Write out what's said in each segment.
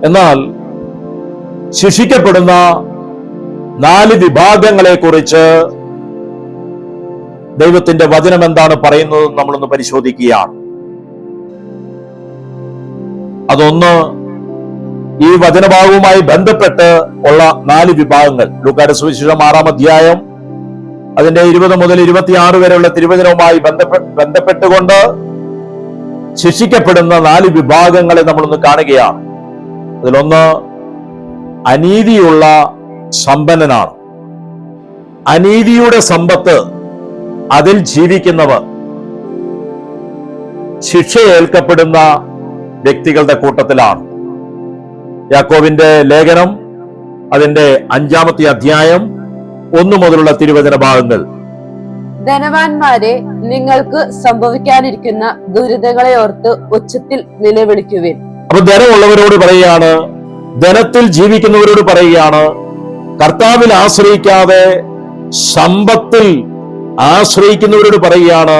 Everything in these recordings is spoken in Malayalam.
എന്നാൽ ശിക്ഷിക്കപ്പെടുന്ന 4 വിഭാഗങ്ങളെ കുറിച്ച് ദൈവത്തിന്റെ വചനം എന്താണ് പറയുന്നത് നമ്മളൊന്ന് പരിശോധിക്കുകയാണ്. അതൊന്ന്, ഈ വചനഭാഗവുമായി ബന്ധപ്പെട്ട് ഉള്ള 4 വിഭാഗങ്ങൾ. ലൂക്കായുടെ സുവിശേഷം 6-ാം അധ്യായം അതിന്റെ 20 മുതൽ 26 വരെയുള്ള തിരുവചനവുമായി ബന്ധപ്പെട്ടുകൊണ്ട് ശിക്ഷിക്കപ്പെടുന്ന 4 വിഭാഗങ്ങളെ നമ്മളൊന്ന് കാണുകയാണ്. അതിലൊന്ന് അനീതിയുള്ള സമ്പന്നനാണ്. അനീതിയുടെ സമ്പത്ത്, അതിൽ ജീവിക്കുന്നവർ ശിക്ഷയേൽക്കപ്പെടുന്ന വ്യക്തികളുടെ കൂട്ടത്തിലാണ്. യാക്കോബിന്റെ ലേഖനം അതിന്റെ 5-ാമത്തെ അധ്യായം 1 മുതലുള്ള തിരുവചന ഭാഗങ്ങൾ. ധനവാന്മാരെ, നിങ്ങൾക്ക് സംഭവിക്കാനിരിക്കുന്ന ദുരിതങ്ങളെ ഓർത്ത് ഉച്ചത്തിൽ നിലവിളിക്കുവിൻ. അപ്പൊ ധനമുള്ളവരോട് പറയുകയാണ്, ധനത്തിൽ ജീവിക്കുന്നവരോട് പറയുകയാണ്, കർത്താവിൽ ആശ്രയിക്കാതെ സമ്പത്തിൽ ആശ്രയിക്കുന്നവരോട് പറയുകയാണ്,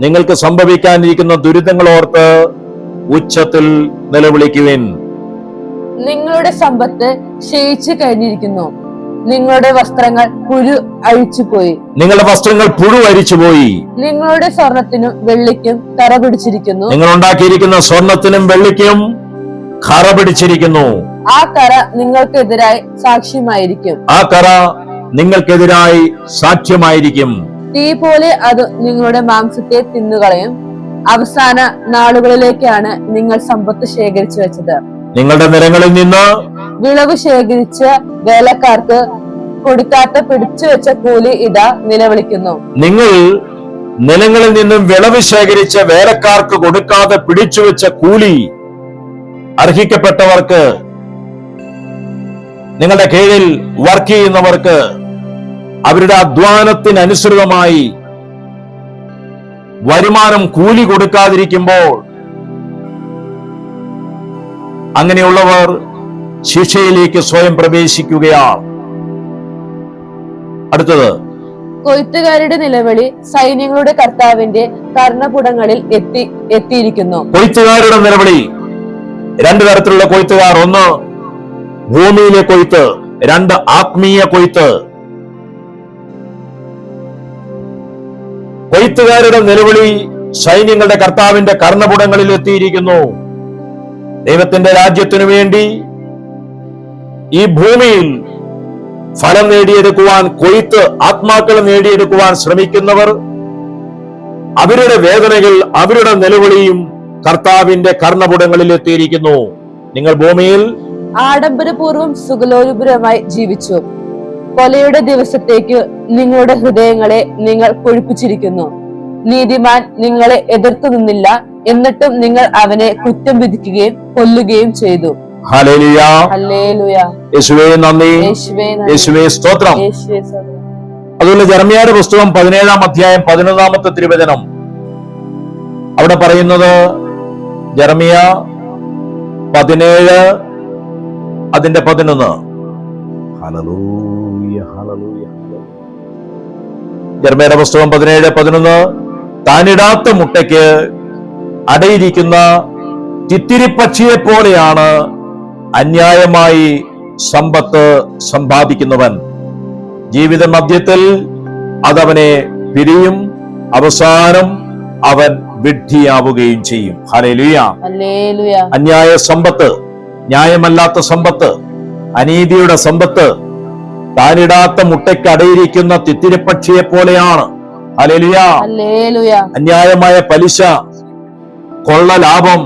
നിങ്ങൾക്ക് സംഭവിക്കാനിരിക്കുന്ന ദുരിതങ്ങൾ ഓർത്ത് ഉച്ചത്തിൽ നിലവിളിക്കുവിൻ. നിങ്ങളുടെ സമ്പത്ത് ക്ഷയിച്ചു കഴിഞ്ഞിരിക്കുന്നു, നിങ്ങളുടെ വസ്ത്രങ്ങൾ പുഴു അഴിച്ചുപോയി. നിങ്ങളുടെ വസ്ത്രങ്ങൾ പുഴു അരിച്ചുപോയി. നിങ്ങളുടെ സ്വർണത്തിനും വെള്ളിക്കും കറ പിടിച്ചിരിക്കുന്നു. നിങ്ങൾ ഉണ്ടാക്കിയിരിക്കുന്ന സ്വർണത്തിനും വെള്ളിക്കും കറ പിടിച്ചിരിക്കുന്നു. ആ കറ നിങ്ങൾക്കെതിരായി സാക്ഷ്യമായിരിക്കും. ആ കറ നിങ്ങൾക്കെതിരായി സാക്ഷ്യമായിരിക്കും. തീ പോലെ അത് നിങ്ങളുടെ മാംസത്തെ തിന്നുകളയും. അവസാന നാളുകളിലേക്കാണ് നിങ്ങൾ സമ്പത്ത് ശേഖരിച്ചു വെച്ചത്. നിങ്ങളുടെ നിലങ്ങളിൽ നിന്ന് വിളവ് ശേഖരിച്ച വേലക്കാർക്ക് കൊടുക്കാത്ത പിടിച്ചു വെച്ച കൂലി ഇതാ നിലവിളിക്കുന്നു. നിങ്ങൾ നിലങ്ങളിൽ നിന്നും വിളവ് ശേഖരിച്ച വേലക്കാർക്ക് കൊടുക്കാതെ പിടിച്ചു വെച്ച കൂലി അർഹിക്കപ്പെട്ടവർക്ക്, നിങ്ങളുടെ കീഴിൽ വർക്ക് ചെയ്യുന്നവർക്ക് അവരുടെ അധ്വാനത്തിനനുസൃതമായി വരുമാനം കൂലി കൊടുക്കാതിരിക്കുമ്പോൾ അങ്ങനെയുള്ളവർ ശിക്ഷയിലേക്ക് സ്വയം പ്രവേശിക്കുകയാണ്. അടുത്തത്, കൊയ്ത്തുകാരുടെ നിലവിളി സൈന്യങ്ങളുടെ കർത്താവിന്റെ കർണപുടങ്ങളിൽ എത്തിയിരിക്കുന്നു. കൊയ്ത്തുകാരുടെ നിലവിളി, 2 തരത്തിലുള്ള കൊയ്ത്തുകാർ. ഒന്ന് ഭൂമിയിലെ കൊയ്ത്ത്, 2 ആത്മീയ കൊയ്ത്ത്. കൊയ്ത്തുകാരുടെ നിലവിളി സൈന്യങ്ങളുടെ കർത്താവിന്റെ കർണപുടങ്ങളിൽ എത്തിയിരിക്കുന്നു. ദൈവത്തിന്റെ രാജ്യത്തിനു വേണ്ടി ഈ ഭൂമിയിൽ ഫലം നേടിയെടുക്കുവാൻ, കൊയ്ത്ത് ആത്മാക്കളെ നേടിയെടുക്കുവാൻ ശ്രമിക്കുന്നവർ, അവരുടെ വേദനകൾ, അവരുടെ നിലവിളിയും കർത്താവിന്റെ കർണപുടങ്ങളിൽ എത്തിയിരിക്കുന്നു. നിങ്ങൾ ഭൂമിയിൽ ആഡംബരപൂർവ്വം സുഖലോലുപുരമായി ജീവിച്ചു. കൊലയുടെ ദിവസത്തേക്ക് നിങ്ങളുടെ ഹൃദയങ്ങളെ നിങ്ങൾ കൊഴുപ്പിച്ചിരിക്കുന്നു. നീതിമാൻ നിങ്ങളെ എതിർത്തു നിന്നില്ല, എന്നിട്ടും നിങ്ങൾ അവനെ കുറ്റം വിധിക്കുകയും കൊല്ലുകയും ചെയ്തു. Hallelujah, hallelujah. യേശുവേ നന്ദി, യേശുവേ സ്തോത്രം. അതുപോലെ ജെറമ്യായുടെ പുസ്തകം 17-ാം അധ്യായം 11-ാമത്തെ തിരുവചനം. അവിടെ പറയുന്നത്, ജെറമ്യ 17 അതിന്റെ 11. Hallelujah, hallelujah. ജെറമ്യായുടെ പുസ്തകം 17-11. താനിടാത്ത മുട്ടയ്ക്ക് അടയിരിക്കുന്ന തിത്തിരിപ്പക്ഷിയെ പോലെയാണ് അന്യായമായി സമ്പത്ത് സമ്പാദിക്കുന്നവൻ. ജീവിത മധ്യത്തിൽ അതവനെ പിരിയും, അവസാനം അവൻ വിഡ്ഢിയാവുകയും ചെയ്യും. Hallelujah, hallelujah. അന്യായ സമ്പത്ത്, ന്യായമല്ലാത്ത സമ്പത്ത്, അനീതിയുടെ സമ്പത്ത് താനിടാത്ത മുട്ടയ്ക്ക് അടയിരിക്കുന്ന തിത്തിരിപ്പക്ഷിയെ പോലെയാണ്. Hallelujah, hallelujah. അന്യായമായ പലിശ, കൊള്ള ലാഭം,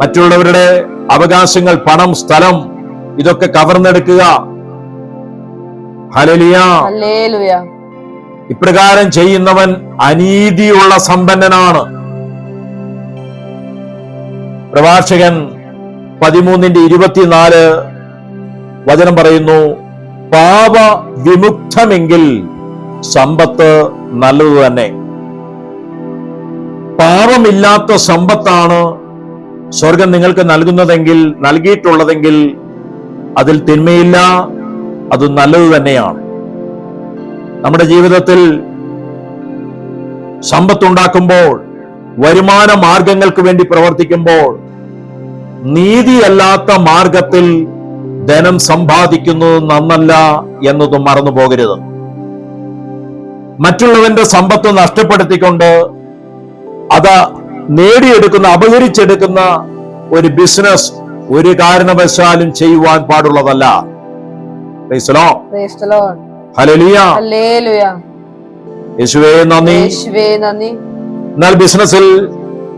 മറ്റുള്ളവരുടെ അവകാശങ്ങൾ, പണം, സ്ഥലം, ഇതൊക്കെ കവർന്നെടുക്കുക. Hallelujah, hallelujah. ഇപ്രകാരം ചെയ്യുന്നവൻ അനീതിയുള്ള സമ്പന്നനാണ്. പ്രഭാഷകൻ 13:24 വചനം പറയുന്നു, പാപ വിമുക്തമെങ്കിൽ സമ്പത്ത് നല്ലത് തന്നെ. പാപമില്ലാത്ത സമ്പത്താണ് സ്വർഗം നിങ്ങൾക്ക് നൽകിയിട്ടുള്ളതെങ്കിൽ അതിൽ തിന്മയില്ല, അത് നല്ലത് തന്നെയാണ്. നമ്മുടെ ജീവിതത്തിൽ സമ്പത്തുണ്ടാക്കുമ്പോൾ, വരുമാന മാർഗങ്ങൾക്ക് വേണ്ടി പ്രവർത്തിക്കുമ്പോൾ നീതിയല്ലാത്ത മാർഗത്തിൽ ധനം സമ്പാദിക്കുന്നത് നന്നല്ല എന്നതും മറന്നു പോകരുത്. മറ്റുള്ളവന്റെ സമ്പത്ത് നഷ്ടപ്പെടുത്തിക്കൊണ്ട് അത് നേടിയെടുക്കുന്ന, അപഹരിച്ചെടുക്കുന്ന ഒരു ബിസിനസ് ഒരു കാരണവശാലും ചെയ്യുവാൻ പാടുള്ളതല്ല. Price the Lord. Praise the Lord. Hallelujah. Hallelujah. യേശുവേ നന്ദി. യേശുവേ നന്ദി. എന്നാൽ ബിസിനസ്സിൽ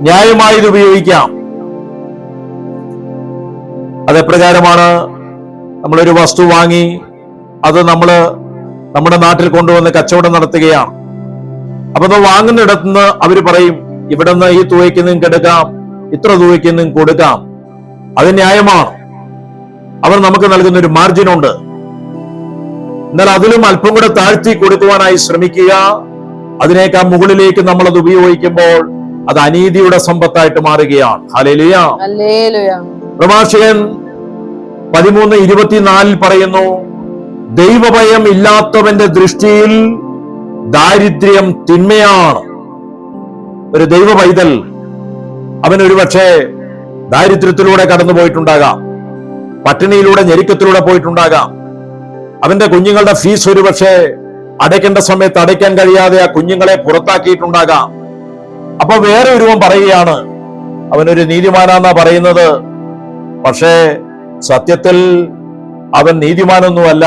ന്യായമായി ഇത് ഉപയോഗിക്കാം. അതെപ്രകാരമാണ്? നമ്മളൊരു വസ്തു വാങ്ങി അത് നമ്മുടെ നാട്ടിൽ കൊണ്ടുവന്ന് കച്ചവടം നടത്തുകയാണ്. അപ്പൊ അത് വാങ്ങുന്നിടത്തുനിന്ന് അവര് പറയും, ഇവിടെ നിന്ന് ഈ തുകയ്ക്ക് നിങ്ങൾക്ക് എടുക്കാം, ഇത്ര തുകയ്ക്ക് നിങ്ങൾക്ക് കൊടുക്കാം. അത് ന്യായമാണ്. അവർ നമുക്ക് നൽകുന്ന ഒരു മാർജിൻ ഉണ്ട്. എന്നാൽ അതിലും അല്പം കൂടെ താഴ്ത്തി കൊടുക്കുവാനായി ശ്രമിക്കുക. അതിനേക്കാൾ മുകളിലേക്ക് നമ്മൾ അത് ഉപയോഗിക്കുമ്പോൾ അത് അനീതിയുടെ സമ്പത്തായിട്ട് മാറുകയാണ്. ഹല്ലേലൂയ. ഹല്ലേലൂയ. പ്രഭാഷകൻ 13:24 പറയുന്നു, ദൈവഭയം ഇല്ലാത്തവന്റെ ദൃഷ്ടിയിൽ ദാരിദ്ര്യം തിന്മയാണ്. ഒരു ദൈവ പൈതൽ അവൻ ഒരുപക്ഷെ ദാരിദ്ര്യത്തിലൂടെ കടന്നു പോയിട്ടുണ്ടാകാം, പട്ടിണിയിലൂടെ, ഞെരുക്കത്തിലൂടെ പോയിട്ടുണ്ടാകാം. അവന്റെ കുഞ്ഞുങ്ങളുടെ ഫീസ് ഒരുപക്ഷെ അടയ്ക്കേണ്ട സമയത്ത് അടയ്ക്കാൻ കഴിയാതെ ആ കുഞ്ഞുങ്ങളെ പുറത്താക്കിയിട്ടുണ്ടാകാം. അപ്പൊ വേറെ ഒരുവൻ പറയുകയാണ് അവനൊരു നീതിമാനാന്നാ പറയുന്നത്. പക്ഷേ സത്യത്തിൽ അവൻ നീതിമാനൊന്നുമല്ല.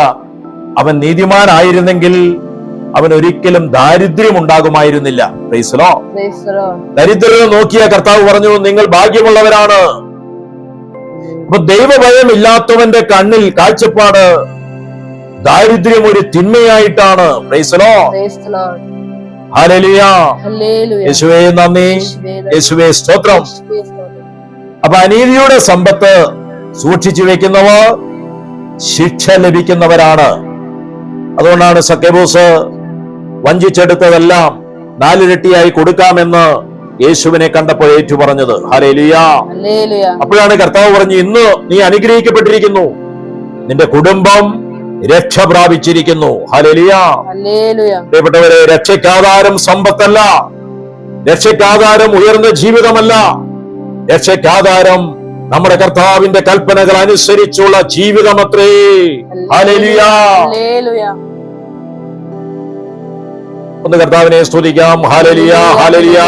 അവൻ നീതിമാനായിരുന്നെങ്കിൽ അവൻ ഒരിക്കലും ദാരിദ്ര്യം ഉണ്ടാകുമായിരുന്നില്ല. Price the Lord. ദരിദ്രരെ നോക്കിയ കർത്താവ് പറഞ്ഞു, നിങ്ങൾ ഭാഗ്യമുള്ളവരാണ്. അപ്പൊ ദൈവഭയം ഇല്ലാത്തവന്റെ കണ്ണിൽ കാഴ്ചപ്പാട് ദാരിദ്ര്യം ഒരു തിന്മയായിട്ടാണ്. Praise the Lord. ഹല്ലേലൂയ. യേശുവേ നന്ദി. യേശുവേ സ്തോത്രം. അപ്പൊ അനീതിയുടെ സമ്പത്ത് സൂക്ഷിച്ചു വെക്കുന്നവർ ശിക്ഷ ലഭിക്കുന്നവരാണ്. അതുകൊണ്ടാണ് സക്കേബൂസ് വഞ്ചിച്ചെടുത്തതെല്ലാം 4 ഇരട്ടിയായി കൊടുക്കാമെന്ന് യേശുവിനെ കണ്ടപ്പോൾ ഏറ്റു പറഞ്ഞത്. ഹല്ലേലൂയ. അപ്പോഴാണ് കർത്താവ് പറഞ്ഞു, ഇന്ന് നീ അനുഗ്രഹിക്കപ്പെട്ടിരിക്കുന്നു, നിന്റെ കുടുംബം രക്ഷ പ്രാപിച്ചിരിക്കുന്നു. ഹല്ലേലൂയ. പ്രിയപ്പെട്ടവരെ, രക്ഷയ്ക്കാധാരം സമ്പത്തല്ല, രക്ഷയ്ക്കാധാരം ഉയർന്ന ജീവിതമല്ല, രക്ഷയ്ക്കാധാരം നമ്മുടെ കർത്താവിന്റെ കൽപ്പനകൾ അനുസരിച്ചുള്ള ജീവിതമത്രേ. ഹല്ലേലൂയ. ഒന്ന് കർത്താവിനെ സ്തുതിക്കാം. ഹല്ലേലൂയ. ഹല്ലേലൂയ.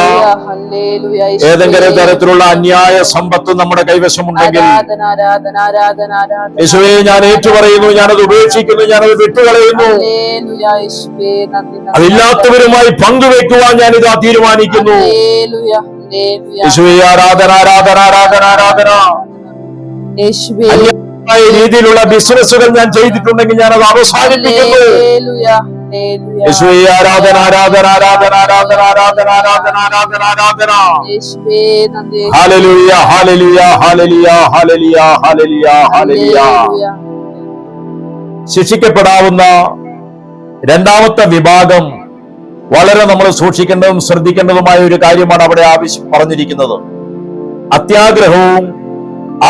ഏതെങ്കിലും തരത്തിലുള്ള അന്യായ സമ്പത്ത് നമ്മുടെ കൈവശമുണ്ടെങ്കിൽ യേശുവേ ഞാൻ ഏറ്റുപറയുന്നു, ഞാനത് ഉപേക്ഷിക്കുന്നു, ഞാനത് വിട്ടുകളയുന്നു. അതില്ലാത്തവരുമായി പങ്കുവെക്കുവാൻ ഞാനിത് തീരുമാനിക്കുന്നു. യേശുവേ ആരാധന, ആരാധന, ആരാധന, ആരാധന. അന്യായ രീതിയിലുള്ള ബിസിനസ്സുകൾ ഞാൻ ചെയ്തിട്ടുണ്ടെങ്കിൽ ഞാനത് അവസാനിപ്പിക്കുന്നു. യേശുവേ ആരാധന, ആരാധന, ആരാധന, ആരാധന, ആരാധന, ആരാധന, ആരാധന, ആരാധന. Hallelujah. Hallelujah. Hallelujah. Hallelujah. Hallelujah. Hallelujah. ശിക്ഷിക്കപ്പെടാവുന്ന രണ്ടാമത്തെ വിഭാഗം വളരെ നമ്മൾ സൂക്ഷിക്കേണ്ടതും ശ്രദ്ധിക്കേണ്ടതുമായ ഒരു കാര്യമാണ് അവിടെ പറഞ്ഞിരിക്കുന്നത്. അത്യാഗ്രഹവും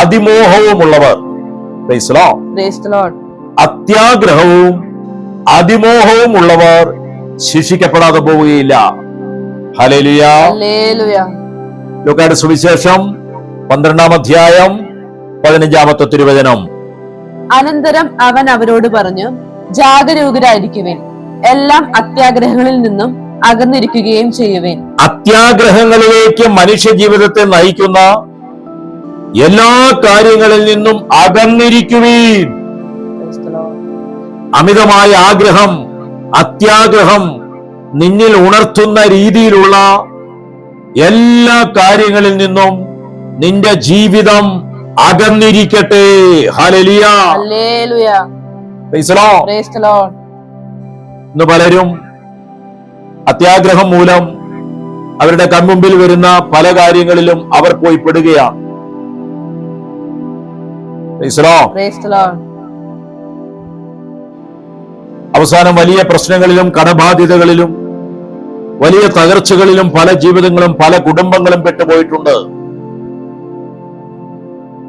അതിമോഹവുമുള്ളവർ. Praise the Lord. അത്യാഗ്രഹവും അതിമോഹവും ഉള്ളവർ ശിക്ഷിക്കപ്പെടാതെ പോവുകയില്ല. ഹല്ലേലൂയ. ലൂക്കായുടെ സുവിശേഷം 12-ാം അധ്യായം 15-ാമത്തെ തിരുവചനം. അനന്തരം അവൻ അവരോട് പറഞ്ഞു, ജാഗരൂകരായിരിക്കുവിൻ, എല്ലാം അത്യാഗ്രഹങ്ങളിൽ നിന്നും അകന്നിരിക്കുകയും ചെയ്യുവേൻ. അത്യാഗ്രഹങ്ങളിലേക്ക് മനുഷ്യ ജീവിതത്തെ നയിക്കുന്ന എല്ലാ കാര്യങ്ങളിൽ നിന്നും അകന്നിരിക്കുവീൻ. അമിതമായ ആഗ്രഹം, അത്യാഗ്രഹം നിന്നിൽ ഉണർത്തുന്ന രീതിയിലുള്ള എല്ലാ കാര്യങ്ങളിൽ നിന്നും നിന്റെ ജീവിതം അകന്നിരിക്കട്ടെ. Hallelujah. Hallelujah. Praise the Lord. ഇന്ന് പലരും അത്യാഗ്രഹം മൂലം അവരുടെ കൺമുമ്പിൽ വരുന്ന പല കാര്യങ്ങളിലും അവർ പോയി പെടുകയാണ്. Price the Lord. അവസാനം വലിയ പ്രശ്നങ്ങളിലും കടബാധ്യതകളിലും വലിയ തകർച്ചകളിലും പല ജീവിതങ്ങളും പല കുടുംബങ്ങളും പെട്ടുപോയിട്ടുണ്ട്.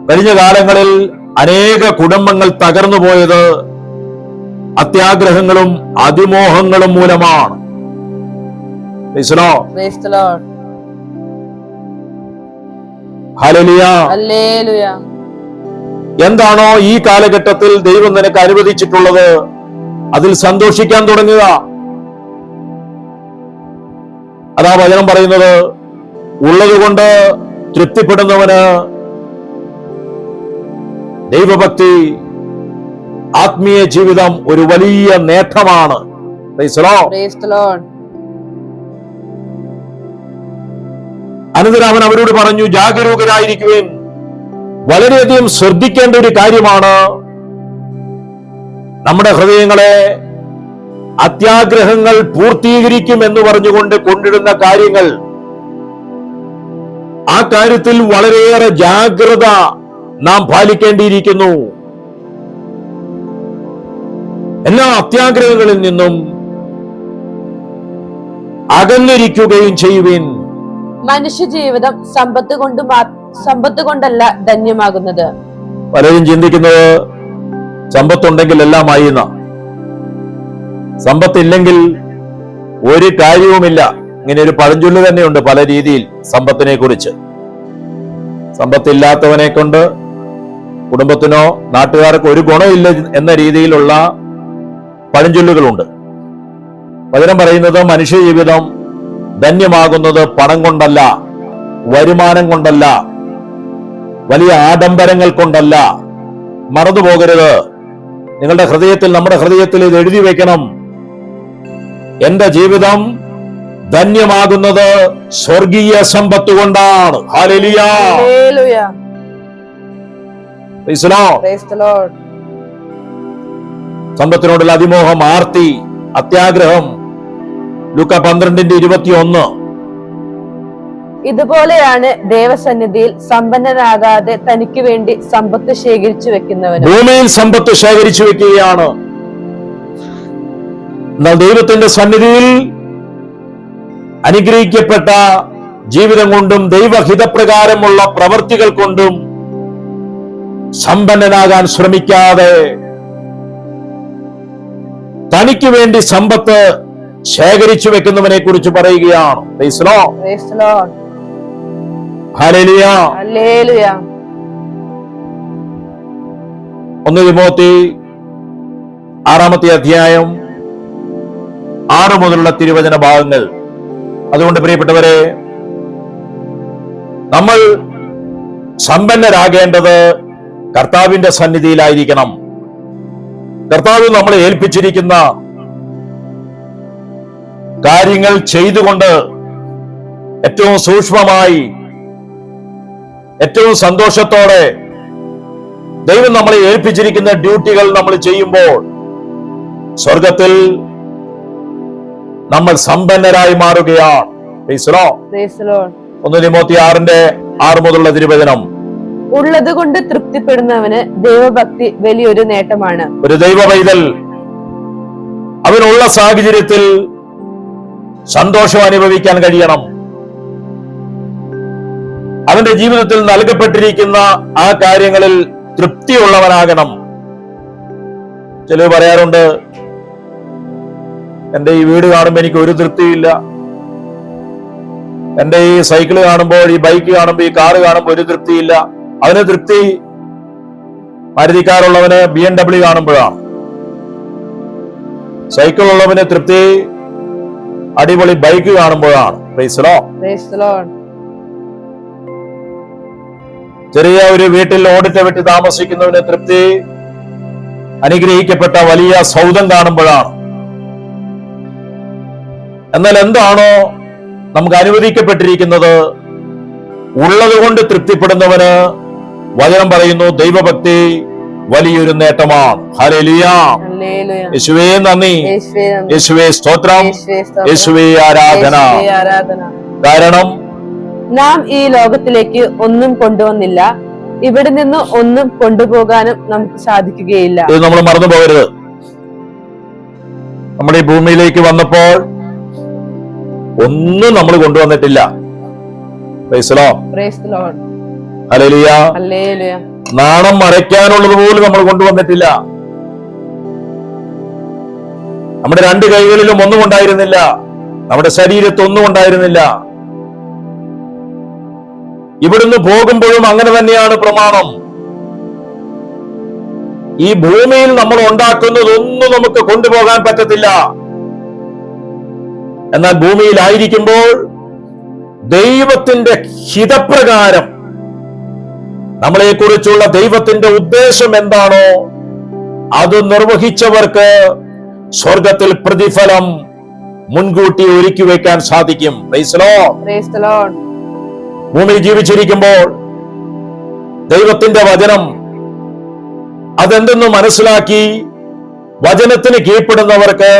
കഴിഞ്ഞ കാലങ്ങളിൽ അനേക കുടുംബങ്ങൾ തകർന്നു പോയത് അത്യാഗ്രഹങ്ങളും അതിമോഹങ്ങളും മൂലമാണ്. ഹല്ലേലൂയ. ഹല്ലേലൂയ. എന്താണോ ഈ കാലഘട്ടത്തിൽ ദൈവം നിനക്ക് അനുവദിച്ചിട്ടുള്ളത് അതിൽ സന്തോഷിക്കാൻ തുടങ്ങുക. അതാ വചനം പറയുന്നത്, ഉള്ളതുകൊണ്ട് തൃപ്തിപ്പെടുന്നവന് ദൈവഭക്തി, ആത്മീയ ജീവിതം ഒരു വലിയ നേട്ടമാണ്. Praise the Lord. Praise the Lord. അനന്തരം അവൻ അവരോട് പറഞ്ഞു, ജാഗരൂകരായിരിക്കുവിൻ. വളരെയധികം ശ്രദ്ധിക്കേണ്ട ഒരു കാര്യമാണ്. നമ്മുടെ ഹൃദയങ്ങളെ അത്യാഗ്രഹങ്ങൾ പൂർത്തീകരിക്കും എന്ന് പറഞ്ഞുകൊണ്ട് കൊണ്ടിടുന്ന കാര്യങ്ങൾ, ആ കാര്യത്തിൽ വളരെയേറെ ജാഗ്രത നാം പാലിക്കേണ്ടിയിരിക്കുന്നു. എല്ലാ അത്യാഗ്രഹങ്ങളിൽ നിന്നും അകന്നിരിക്കുകയും ചെയ്യുവിൻ. മനുഷ്യ ജീവിതം സമ്പത്ത് കൊണ്ടല്ല ധന്യമാകുന്നത്. പലരും ചിന്തിക്കുന്നത് സമ്പത്തുണ്ടെങ്കിൽ എല്ലാമായി എന്ന. സമ്പത്തില്ലെങ്കിൽ ഒരു കാര്യവുമില്ല. ഇങ്ങനെ ഒരു പഴഞ്ചൊല്ല് തന്നെയുണ്ട് പല രീതിയിൽ സമ്പത്തിനെ കുറിച്ച്. സമ്പത്തില്ലാത്തവനെ കൊണ്ട് കുടുംബത്തിനോ നാട്ടുകാർക്കോ ഒരു ഗുണമില്ല എന്ന രീതിയിലുള്ള പഴഞ്ചൊല്ലുകളുണ്ട്. വചനം പറയുന്നത് മനുഷ്യ ജീവിതം ധന്യമാകുന്നത് പണം കൊണ്ടല്ല, വരുമാനം കൊണ്ടല്ല, വലിയ ആഡംബരങ്ങൾ കൊണ്ടല്ല. മറന്നുപോകരുത്. നിങ്ങളുടെ ഹൃദയത്തിൽ, നമ്മുടെ ഹൃദയത്തിൽ ഇത് എഴുതി വെക്കണം. എന്റെ ജീവിതം ധന്യമാകുന്നത് സ്വർഗീയ സമ്പത്ത് കൊണ്ടാണ്. Hallelujah. Hallelujah. Praise the Lord. Praise the Lord. സമ്പത്തിനോടുള്ള അതിമോഹം, ആർത്തി, അത്യാഗ്രഹം. ലൂക്ക 12:21. ഇതുപോലെയാണ് ദൈവസന്നിധിയിൽ സമ്പന്നനാകാതെ തനിക്ക് വേണ്ടി സമ്പത്ത് ശേഖരിച്ചു വെക്കുന്നവൻ. ഭൂമിയിൽ സമ്പത്ത് ശേഖരിച്ചു വെക്കുകയാണ്. എന്നാൽ ദൈവത്തിന്റെ സന്നിധിയിൽ അനുഗ്രഹിക്കപ്പെട്ട ജീവിതം കൊണ്ടും ദൈവഹിതപ്രകാരമുള്ള പ്രവർത്തികൾ കൊണ്ടും സമ്പന്നനാകാൻ ശ്രമിക്കാതെ തനിക്ക് വേണ്ടി സമ്പത്ത് ശേഖരിച്ചു വെക്കുന്നവനെ കുറിച്ച് പറയുകയാണ്. Praise the Lord. Praise the Lord. Hallelujah. Hallelujah. 1 Timothy 6-ാമത്തെ അധ്യായം 6 മുതലുള്ള തിരുവചന ഭാഗങ്ങൾ. അതുകൊണ്ട് പ്രിയപ്പെട്ടവരെ, നമ്മൾ സമ്പന്നരാകേണ്ടത് കർത്താവിന്റെ സന്നിധിയിലായിരിക്കണം. കർത്താവ് നമ്മളെ ഏൽപ്പിച്ചിരിക്കുന്ന കാര്യങ്ങൾ ചെയ്തുകൊണ്ട് ഏറ്റവും സൂക്ഷ്മമായി, ഏറ്റവും സന്തോഷത്തോടെ ദൈവം നമ്മളെ ഏൽപ്പിച്ചിരിക്കുന്ന ഡ്യൂട്ടികൾ നമ്മൾ ചെയ്യുമ്പോൾ സ്വർഗത്തിൽ നമ്മൾ സമ്പന്നരായി മാറുകയാണ്. Praise the Lord. Praise the Lord. 1 Timothy 6 മുതലുള്ള തിരുവചനം. ഉള്ളത് കൊണ്ട് തൃപ്തിപ്പെടുന്നവന് ദൈവഭക്തി വലിയൊരു നേട്ടമാണ്. ഒരു ദൈവ പൈതൽ അവനുള്ള സാഹചര്യത്തിൽ സന്തോഷം അനുഭവിക്കാൻ കഴിയണം. അവന്റെ ജീവിതത്തിൽ നൽകപ്പെട്ടിരിക്കുന്ന ആ കാര്യങ്ങളിൽ തൃപ്തിയുള്ളവനാകണം. ചിലർ പറയാറുണ്ട്, എന്റെ ഈ വീട് കാണുമ്പോൾ എനിക്ക് ഒരു തൃപ്തിയില്ല, എന്റെ ഈ സൈക്കിള് കാണുമ്പോൾ, ഈ ബൈക്ക് കാണുമ്പോൾ, ഈ കാറ് കാണുമ്പോൾ ഒരു തൃപ്തിയില്ല. അവന് തൃപ്തി മാരുതിക്കാറുള്ളവന് BMW കാണുമ്പോഴാണ്. സൈക്കിൾ ഉള്ളവന് തൃപ്തി അടിപൊളി ബൈക്ക് കാണുമ്പോഴാണ്. Praise the Lord. Praise the Lord. ചെറിയ ഒരു വീട്ടിൽ ഓടിട്ട വിട്ട് താമസിക്കുന്നവന് തൃപ്തി അനുഗ്രഹിക്കപ്പെട്ട വലിയ സൗധം കാണുമ്പോഴാണ്. എന്നാൽ എന്താണോ നമുക്ക് അനുവദിക്കപ്പെട്ടിരിക്കുന്നത്, ഉള്ളതുകൊണ്ട് തൃപ്തിപ്പെടുന്നവന് വചനം പറയുന്നു ദൈവഭക്തി വലിയൊരു നേട്ടമാണ്. ഹല്ലേലൂയ. ഹല്ലേലൂയ. യേശുവേ നന്ദി, യേശുവേ നന്ദി. യേശുവേ സ്തോത്രം, യേശുവേ സ്തോത്രം. യേശുവേ ആരാധന. യേശുവേ ആരാധന. കാരണം നാം ഈ ലോകത്തിലേക്ക് ഒന്നും കൊണ്ടുവന്നില്ല, ഇവിടെ നിന്ന് ഒന്നും കൊണ്ടുപോകാനും നമുക്ക് സാധിക്കുകയില്ല. ഇത് നമ്മൾ മറന്നു പോകരുത്. നമ്മുടെ ഈ ഭൂമിയിലേക്ക് വന്നപ്പോൾ ഒന്നും നമ്മൾ കൊണ്ടുവന്നിട്ടില്ല. Praise the Lord. Praise the Lord. Hallelujah. Hallelujah. നാണം മറയ്ക്കാനുള്ളത് പോലും നമ്മൾ കൊണ്ടുവന്നിട്ടില്ല. നമ്മുടെ 2 കൈകളിലും ഒന്നും ഉണ്ടായിരുന്നില്ല, നമ്മുടെ ശരീരത്ത് ഒന്നും ഉണ്ടായിരുന്നില്ല. ഇവിടുന്ന് പോകുമ്പോഴും അങ്ങനെ തന്നെയാണ് പ്രമാണം. ഈ ഭൂമിയിൽ നമ്മൾ ഉണ്ടാക്കുന്നതൊന്നും നമുക്ക് കൊണ്ടുപോകാൻ പറ്റത്തില്ല. എന്നാൽ ഭൂമിയിലായിരിക്കുമ്പോൾ ദൈവത്തിന്റെ ഹിതപ്രകാരം നമ്മളെക്കുറിച്ചുള്ള ദൈവത്തിന്റെ ഉദ്ദേശം എന്താണോ അത് നിർവഹിച്ചവർക്ക് സ്വർഗത്തിൽ പ്രതിഫലം മുൻകൂട്ടി ഒരുക്കി വെക്കാൻ സാധിക്കും. Price the Lord. ഭൂമിയിൽ ജീവിച്ചിരിക്കുമ്പോൾ ദൈവത്തിന്റെ വചനം അതെന്തെന്ന് മനസ്സിലാക്കി വചനത്തിന് കീഴ്പ്പെടുന്നവർക്ക്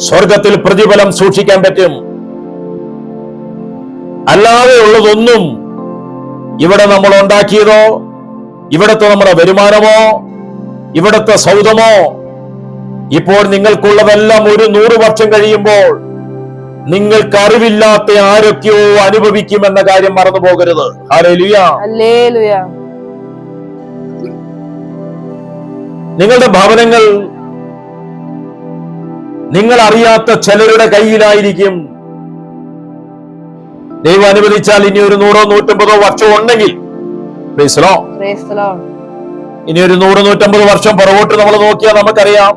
സ്വർഗത്തിൽ പ്രതിഫലം സൂക്ഷിക്കാൻ പറ്റും. അല്ലാതെ ഉള്ളതൊന്നും ഇവിടെ നമ്മൾ ഉണ്ടാക്കിയതോ, ഇവിടത്തെ നമ്മുടെ വരുമാനമോ, ഇവിടത്തെ സൗദമോ, ഇപ്പോൾ നിങ്ങൾക്കുള്ളതെല്ലാം ഒരു 100 വർഷം കഴിയുമ്പോൾ നിങ്ങൾക്ക് അറിവില്ലാത്ത ആരൊക്കെയോ അനുഭവിക്കുമെന്ന കാര്യം മറന്നു പോകരുത്. Hallelujah, hallelujah. നിങ്ങളുടെ ഭവനങ്ങൾ നിങ്ങൾ അറിയാത്ത ചിലരുടെ കയ്യിലായിരിക്കും. ദൈവം അനുവദിച്ചാൽ ഇനി ഒരു 100-150 വർഷം ഉണ്ടെങ്കിൽ, ഇനി ഒരു 100-150 വർഷം പുറകോട്ട് നമ്മൾ നോക്കിയാൽ നമുക്കറിയാം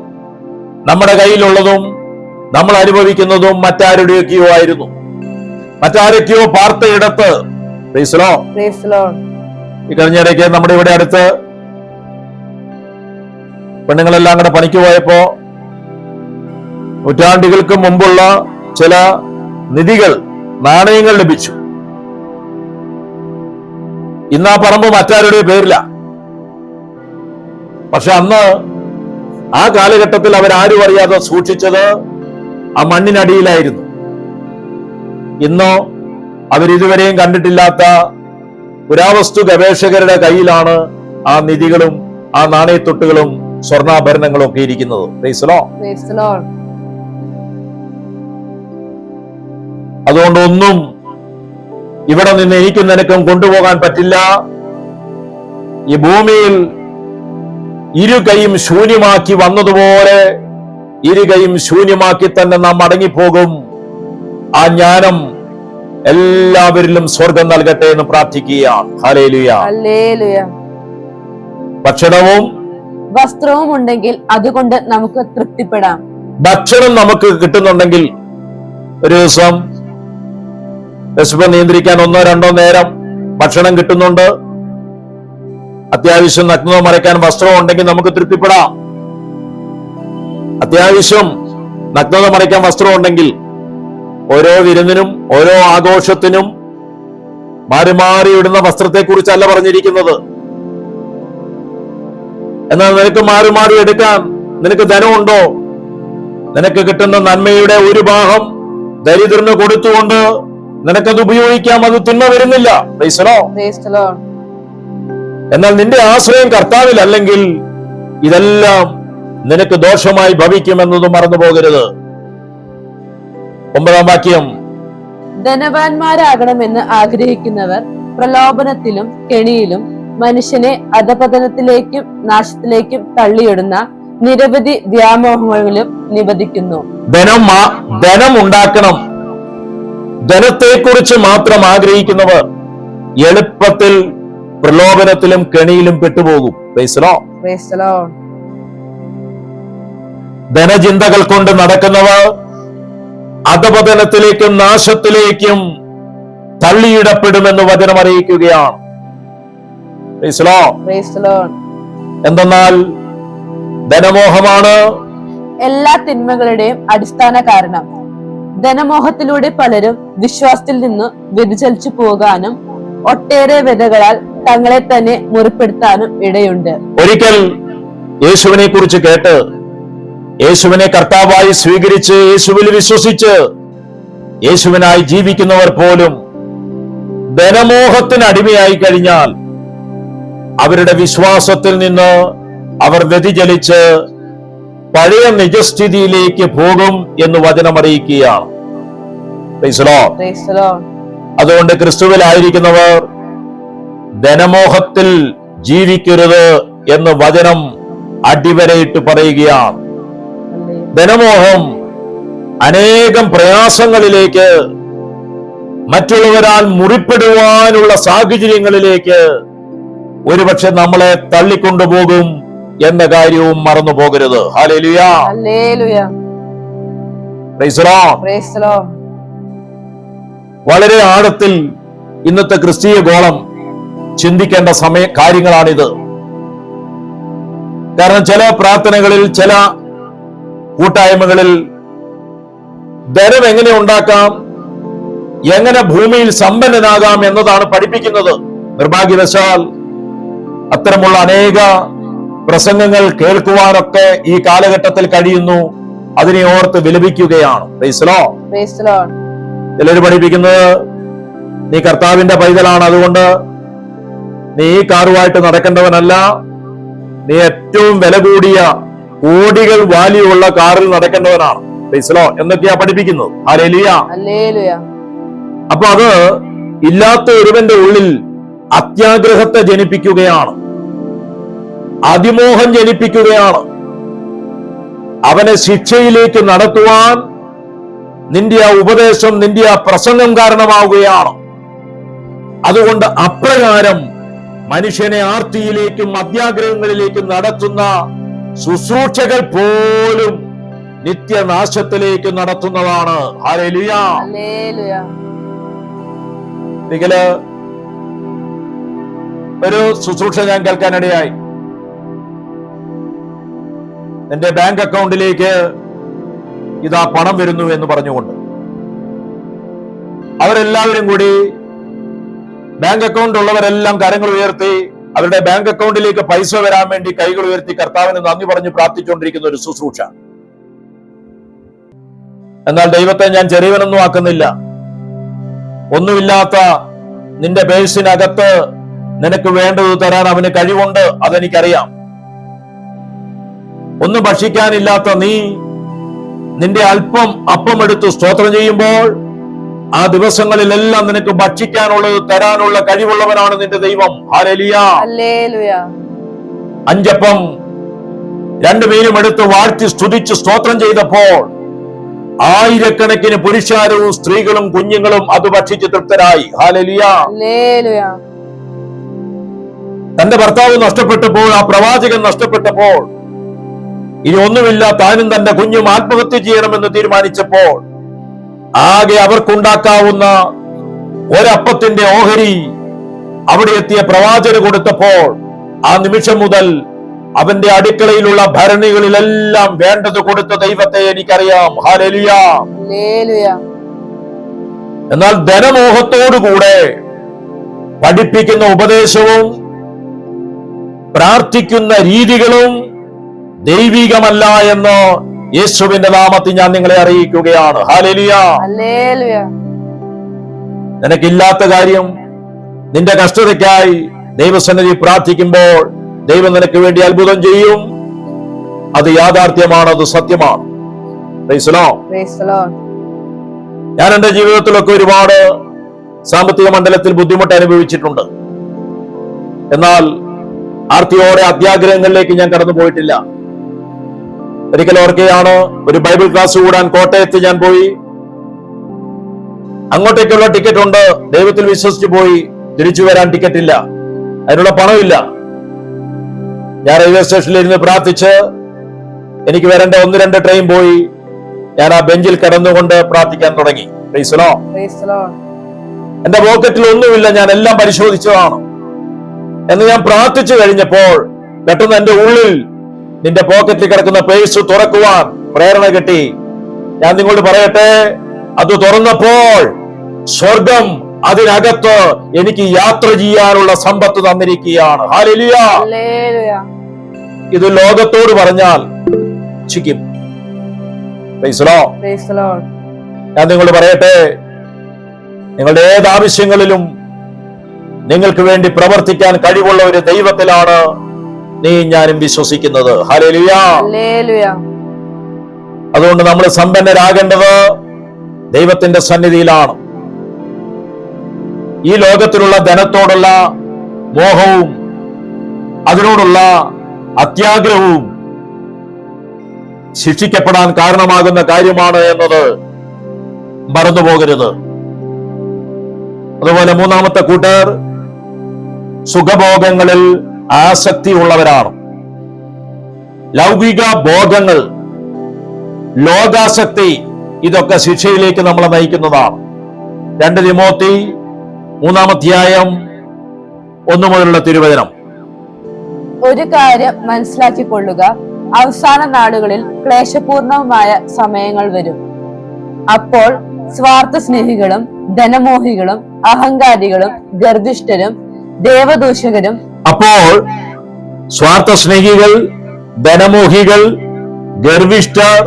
നമ്മുടെ കയ്യിലുള്ളതും നമ്മൾ അനുഭവിക്കുന്നതും മറ്റാരുടെയൊക്കെയോ ആയിരുന്നു. മറ്റാരൊക്കെയോ പാർത്തയിടത്ത്. ഈ കഴിഞ്ഞിടയ്ക്ക് നമ്മുടെ ഇവിടെ അടുത്ത് പെണ്ണുങ്ങളെല്ലാം കൂടെ പണിക്ക് പോയപ്പോ നൂറ്റാണ്ടുകൾക്ക് മുമ്പുള്ള ചില നിധികൾ, നാണയങ്ങൾ ലഭിച്ചു. ഇന്ന് ആ പറമ്പ് മറ്റാരുടെ പേരില്ല. പക്ഷെ അന്ന് ആ കാലഘട്ടത്തിൽ അവരാരും അറിയാതെ സൂക്ഷിച്ചത് ആ മണ്ണിനടിയിലായിരുന്നു. ഇന്നോ അവരിതുവരെയും കണ്ടിട്ടില്ലാത്ത പുരാവസ്തു ഗവേഷകരുടെ കയ്യിലാണ് ആ നിധികളും ആ നാണയത്തൊട്ടുകളും സ്വർണ്ണാഭരണങ്ങളും ഒക്കെ ഇരിക്കുന്നത്. അതുകൊണ്ട് ഒന്നും ഇവിടെ നിന്ന് എനിക്കും നിനക്കും കൊണ്ടുപോകാൻ പറ്റില്ല. ഈ ഭൂമിയിൽ ഇരു കൈയും ശൂന്യമാക്കി വന്നതുപോലെ ഇരു കൈയും ശൂന്യമാക്കി തന്നെ നാം മടങ്ങിപ്പോകും. ആ ജ്ഞാനം എല്ലാവരിലും സ്വർഗം നൽകട്ടെ എന്ന് പ്രാർത്ഥിക്കുകയാണ്. Hallelujah, hallelujah. ഭക്ഷണവും വസ്ത്രവും ഉണ്ടെങ്കിൽ അതുകൊണ്ട് നമുക്ക് തൃപ്തിപ്പെടാം. ഭക്ഷണം നമുക്ക് കിട്ടുന്നുണ്ടെങ്കിൽ ഒരു ദിവസം വിശപ്പ് നിയന്ത്രിക്കാൻ 1-2 നേരം ഭക്ഷണം കിട്ടുന്നുണ്ട്, അത്യാവശ്യം നഗ്നത മറയ്ക്കാൻ വസ്ത്രം ഉണ്ടെങ്കിൽ നമുക്ക് തൃപ്തിപ്പെടാം. അത്യാവശ്യം നഗ്നത മറയ്ക്കാൻ വസ്ത്രം ഉണ്ടെങ്കിൽ ഓരോ വിരുന്നിനും ഓരോ ആഘോഷത്തിനും മാറി മാറി ഇടുന്ന വസ്ത്രത്തെ കുറിച്ചല്ല പറഞ്ഞിരിക്കുന്നത്. എന്നാൽ നിനക്ക് മാറി മാറി എടുക്കാൻ നിനക്ക് ധനമുണ്ടോ? നിനക്ക് കിട്ടുന്ന നന്മയുടെ ഒരു ഭാഗം ദരിദ്രന് കൊടുത്തുകൊണ്ട് നിനക്കത് ഉപയോഗിക്കാം. അത് തിന്മ വരുന്നില്ല. എന്നാൽ നിന്റെ ആശ്രയം കർത്താവിൽ അല്ലെങ്കിൽ ഇതെല്ലാം നിനക്ക് ദോഷമായി ഭവിക്കുമെന്നതും മറന്നു പോകരുത്. 9-ാം വാക്യം. ധനവാന്മാരാകണമെന്ന് ആഗ്രഹിക്കുന്നവർ പ്രലോഭനത്തിലും കെണിയിലും മനുഷ്യനെ അധപതനത്തിലേക്കും നാശത്തിലേക്കും തള്ളിയിടുന്ന നിരവധി വ്യാമോഹങ്ങളിലും നിബന്ധിക്കുന്നു. ധനം ഉണ്ടാക്കണം. ധനത്തെക്കുറിച്ച് മാത്രം ആഗ്രഹിക്കുന്നവർ എളുപ്പത്തിൽ പ്രലോഭനത്തിലും കെണിയിലും പെട്ടുപോകും. ധനചിന്തകൾ കൊണ്ട് നടക്കുന്നവർ അധപതനത്തിലേക്കും നാശത്തിലേക്കും തള്ളിയിടപ്പെടുമെന്ന് വചനം അറിയിക്കുകയാണ്. എന്തെന്നാൽ ധനമോഹമാണ് എല്ലാ തിന്മകളുടെയും അടിസ്ഥാന കാരണം. ധനമോഹത്തിലൂടെ പലരും വിശ്വാസത്തിൽ നിന്ന് വ്യതിചലിച്ചു പോകാനും ഒട്ടേറെ വ്യതകളാൽ തങ്ങളെ തന്നെ മുറിപ്പെടുത്താനും ഇടയുണ്ട്. ഒരിക്കൽ യേശുവിനെ കുറിച്ച് കേട്ട് യേശുവിനെ കർത്താവായി സ്വീകരിച്ച് യേശുവിൽ വിശ്വസിച്ച് യേശുവിനായി ജീവിക്കുന്നവർ പോലും ധനമോഹത്തിന് അടിമയായി കഴിഞ്ഞാൽ അവരുടെ വിശ്വാസത്തിൽ നിന്ന് അവർ വ്യതിചലിച്ച് പഴയ നിജസ്ഥിതിയിലേക്ക് പോകും എന്ന് വചനം അറിയിക്കുകയാണ്. അതുകൊണ്ട് ക്രിസ്തുവിലായിരിക്കുന്നവർ ധനമോഹത്തിൽ ജീവിക്കരുത് എന്ന് വചനം അടിവരയിട്ട് പറയുകയാണ്. ധനമോഹം അനേകം പ്രയാസങ്ങളിലേക്ക് മറ്റുള്ളവരാൽ മുറിപ്പെടുവാനുള്ള സാഹചര്യങ്ങളിലേക്ക് ഒരുപക്ഷെ നമ്മളെ തള്ളിക്കൊണ്ടുപോകും എന്ന കാര്യവും മറന്നു പോകരുത്. Hallelujah. Hallelujah. Praise the Lord. Praise the Lord. വളരെ ആഴത്തിൽ ഇന്നത്തെ ക്രിസ്തീയ ഗോളം ചിന്തിക്കേണ്ട കാര്യങ്ങളാണിത്. കാരണം ചില പ്രാർത്ഥനകളിൽ, ചില കൂട്ടായ്മകളിൽ ധനം എങ്ങനെ ഉണ്ടാക്കാം, എങ്ങനെ ഭൂമിയിൽ സമ്പന്നനാകാം എന്നതാണ് പഠിപ്പിക്കുന്നത്. നിർഭാഗ്യവശാൽ അത്തരമുള്ള അനേക പ്രസംഗങ്ങൾ കേൾക്കുവാനൊക്കെ ഈ കാലഘട്ടത്തിൽ കഴിയുന്നു. അതിനെ ഓർത്ത് വിലപിക്കുകയാണ്. Praise the Lord. Praise the Lord. ചിലർ പഠിപ്പിക്കുന്നത് നീ കർത്താവിന്റെ പൈതലാണ്, അതുകൊണ്ട് നീ ഈ കാറുമായിട്ട് നടക്കേണ്ടവനല്ല, നീ ഏറ്റവും വില കൂടിയ കോടികൾ വാല്യൂ ഉള്ള കാറിൽ നടക്കേണ്ടവനാണ്. പ്രൈസ് ദി ലോർഡ് എന്നൊക്കെയാ പഠിപ്പിക്കുന്നത്. ഹല്ലേലൂയ. ഹല്ലേലൂയ. അപ്പൊ അത് ഇല്ലാത്ത ഒരുവന്റെ ഉള്ളിൽ അത്യാഗ്രഹത്തെ ജനിപ്പിക്കുകയാണ്, അതിമോഹം ജനിപ്പിക്കുകയാണ്. അവനെ ശിക്ഷയിലേക്ക് നടത്തുവാൻ നിന്റെ ആ ഉപദേശം, നിന്റെ ആ പ്രസംഗം കാരണമാവുകയാണ്. അതുകൊണ്ട് അപ്രകാരം മനുഷ്യനെ ആർത്തിയിലേക്കും അത്യാഗ്രഹങ്ങളിലേക്കും നടത്തുന്ന ശുശ്രൂഷകൾ പോലും നിത്യനാശത്തിലേക്ക് നടത്തുന്നതാണ്. ഹല്ലേലൂയ. ഹല്ലേലൂയ. ഒരു ശുശ്രൂഷ ഞാൻ കേൾക്കാനിടയായി. എന്റെ ബാങ്ക് അക്കൗണ്ടിലേക്ക് ഇതാ പണം വരുന്നു എന്ന് പറഞ്ഞുകൊണ്ട് അവരെല്ലാവരും കൂടി, ബാങ്ക് അക്കൗണ്ട് ഉള്ളവരെല്ലാം കരങ്ങൾ ഉയർത്തി അവരുടെ ബാങ്ക് അക്കൗണ്ടിലേക്ക് പൈസ വരാൻ വേണ്ടി കൈകൾ ഉയർത്തി കർത്താവിന് നന്ദി പറഞ്ഞ് പ്രാർത്ഥിച്ചുകൊണ്ടിരിക്കുന്ന ഒരു ശുശ്രൂഷ. എന്നാൽ ദൈവത്തെ ഞാൻ ചെറിയവനൊന്നും ആക്കുന്നില്ല. ഒന്നുമില്ലാത്ത നിന്റെ പേഴ്സിനകത്ത് നിനക്ക് വേണ്ടത് തരാൻ അവന് കഴിവുണ്ട്, അതെനിക്കറിയാം. ഒന്നും ഭക്ഷിക്കാനില്ലാത്ത നീ നിന്റെ അല്പം അപ്പം എടുത്ത് സ്തോത്രം ചെയ്യുമ്പോൾ ആ ദിവസങ്ങളിലെല്ലാം നിനക്ക് ഭക്ഷിക്കാനുള്ളത് തരാനുള്ള കഴിവുള്ളവനാണ് നിന്റെ ദൈവം. ഹല്ലേലൂയ. ഹല്ലേലൂയ. 5 അപ്പം 2 മീനും എടുത്ത് വാഴ്ത്തി സ്തുതിച്ച് സ്തോത്രം ചെയ്തപ്പോൾ ആയിരക്കണക്കിന് പുരുഷാരവും സ്ത്രീകളും കുഞ്ഞുങ്ങളും അത് ഭക്ഷിച്ച് തൃപ്തരായി. ഹല്ലേലൂയ. ഹല്ലേലൂയ. തന്റെ ഭർത്താവ് നഷ്ടപ്പെട്ടപ്പോൾ, ആ പ്രവാചകൻ നഷ്ടപ്പെട്ടപ്പോൾ, ഇനി ഒന്നുമില്ല, താനും തന്റെ കുഞ്ഞും ആത്മഹത്യ ചെയ്യണമെന്ന് തീരുമാനിച്ചപ്പോൾ ആകെ അവർക്കുണ്ടാക്കാവുന്ന ഒരപ്പത്തിന്റെ ഓഹരി അവിടെ എത്തിയ പ്രവാചകന് കൊടുത്തപ്പോൾ ആ നിമിഷം മുതൽ അവന്റെ അടുക്കളയിലുള്ള ഭരണികളിലെല്ലാം വേണ്ടത് കൊടുത്ത ദൈവത്തെ എനിക്കറിയാം. ഹല്ലേലൂയ. ഹല്ലേലൂയ. എന്നാൽ ധനമോഹത്തോടുകൂടെ പഠിപ്പിക്കുന്ന ഉപദേശവും പ്രാർത്ഥിക്കുന്ന രീതികളും ദൈവികമല്ല എന്ന് യേശുവിന്റെ നാമത്തിൽ ഞാൻ നിങ്ങളെ അറിയിക്കുകയാണ്. ഹല്ലേലൂയ. ഹല്ലേലൂയ. നിനക്കില്ലാത്ത കാര്യം, നിന്റെ കഷ്ടതയ്ക്കായി ദൈവസന്നിധി പ്രാർത്ഥിക്കുമ്പോൾ ദൈവം നിനക്ക് വേണ്ടി അത്ഭുതം ചെയ്യും. അത് യാഥാർത്ഥ്യമാണ്, അത് സത്യമാണ്. Price the Lord. Praise the Lord. ഞാൻ എന്റെ ജീവിതത്തിലൊക്കെ ഒരുപാട് സാമ്പത്തിക മണ്ഡലത്തിൽ ബുദ്ധിമുട്ട് അനുഭവിച്ചിട്ടുണ്ട്. എന്നാൽ ആർത്തിയോടെ അത്യാഗ്രഹങ്ങളിലേക്ക് ഞാൻ കടന്നു പോയിട്ടില്ല. ഒരിക്കൽ ഓർക്കുകയാണ്, ഒരു ബൈബിൾ ക്ലാസ് കൂടാൻ കോട്ടയത്ത് ഞാൻ പോയി. അങ്ങോട്ടേക്കുള്ള ടിക്കറ്റ് ഉണ്ട്, ദൈവത്തിൽ വിശ്വസിച്ച് പോയി. തിരിച്ചു വരാൻ ടിക്കറ്റ് ഇല്ല, അതിനുള്ള പണമില്ല. ഞാൻ റെയിൽവേ സ്റ്റേഷനിൽ ഇരുന്ന് പ്രാർത്ഥിച്ച് എനിക്ക് വരേണ്ട 1-2 ട്രെയിൻ പോയി. ഞാൻ ആ ബെഞ്ചിൽ കിടന്നുകൊണ്ട് പ്രാർത്ഥിക്കാൻ തുടങ്ങി. Price the Lord. Praise the Lord. എന്റെ പോക്കറ്റിൽ ഒന്നുമില്ല, ഞാൻ എല്ലാം പരിശോധിച്ചതാണ്. എന്ന് ഞാൻ പ്രാർത്ഥിച്ചു കഴിഞ്ഞപ്പോൾ പെട്ടെന്ന് എന്റെ ഉള്ളിൽ നിന്റെ പോക്കറ്റിൽ കിടക്കുന്ന പേഴ്സ് തുറക്കുവാൻ പ്രേരണ കിട്ടി. ഞാൻ നിങ്ങളോട് പറയട്ടെ, അത് തുറന്നപ്പോൾ സ്വർഗം അതിനകത്ത് എനിക്ക് യാത്ര ചെയ്യാനുള്ള സമ്പത്ത് തന്നിരിക്കുകയാണ്. ഹല്ലേലൂയ. ഹല്ലേലൂയ. ഇത് ലോകത്തോട് പറഞ്ഞാൽ ചിക്കും. Praise the Lord. Praise the Lord. ഞാൻ നിങ്ങളോട് പറയട്ടെ, നിങ്ങളുടെ ഏത് ആവശ്യങ്ങളിലും നിങ്ങൾക്ക് വേണ്ടി പ്രവർത്തിക്കാൻ കഴിവുള്ള ഒരു ദൈവത്തിലാണ് നീ ഞാനും വിശ്വസിക്കുന്നത്. ഹല്ലേലൂയ. ഹല്ലേലൂയ. അതുകൊണ്ട് നമ്മൾ സമ്പന്നരാകേണ്ടത് ദൈവത്തിന്റെ സന്നിധിയിലാണ്. ഈ ലോകത്തിലുള്ള ധനത്തോടുള്ള മോഹവും അതിനോടുള്ള അത്യാഗ്രഹവും ശിക്ഷിക്കപ്പെടാൻ കാരണമാകുന്ന കാര്യമാണ് എന്നത് മറന്നുപോകരുത്. അതുപോലെ മൂന്നാമത്തെ കൂട്ടർ സുഖഭോഗങ്ങളിൽ ആസക്തി ഉള്ളവരാണ്. ലൗകിക ഭോഗങ്ങൾ, ലോകാസക്തി, ഇതൊക്കെ ശിക്ഷയിലേക്ക് നമ്മളെ നയിക്കുന്നതാണ്. 2 തിമോത്തി 3-1 മുതലുള്ള തിരുവചനം. ഒരു കാര്യം മനസ്സിലാക്കിക്കൊള്ളുക, അവസാന നാളുകളിൽ ക്ലേശപൂർണവുമായ സമയങ്ങൾ വരും. അപ്പോൾ സ്വാർത്ഥ സ്നേഹികളും ധനമോഹികളും അഹങ്കാരികളും ഗർഭിഷ്ഠരും ദേവദൂഷകരും. അപ്പോൾ സ്വാർത്ഥ സ്നേഹികൾ, ധനമോഹികൾ, ഗർഭിഷ്ഠർ,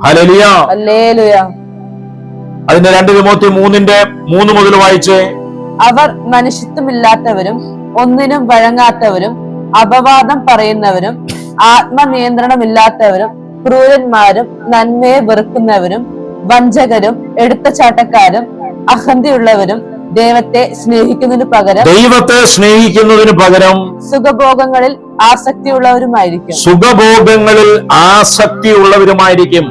ഹല്ലേലൂയ, ഹല്ലേലൂയ. അതിന്റെ 2 തിമോത്തി 3 മുതൽ വായിച്ചേ. അവർ മനുഷ്യത്വമില്ലാത്തവരും ഒന്നിനും വഴങ്ങാത്തവരും അപവാദം പറയുന്നവരും ആത്മനിയന്ത്രണമില്ലാത്തവരും ക്രൂരന്മാരും നന്മയെ വെറുക്കുന്നവരും വഞ്ചകരും എടുത്തചാട്ടക്കാരും അഹന്തയുള്ളവരും ദൈവത്തെ സ്നേഹിക്കുന്നതിന് പകരം സുഖഭോഗങ്ങളിൽ ആസക്തിയുള്ളവരുമായിരിക്കും.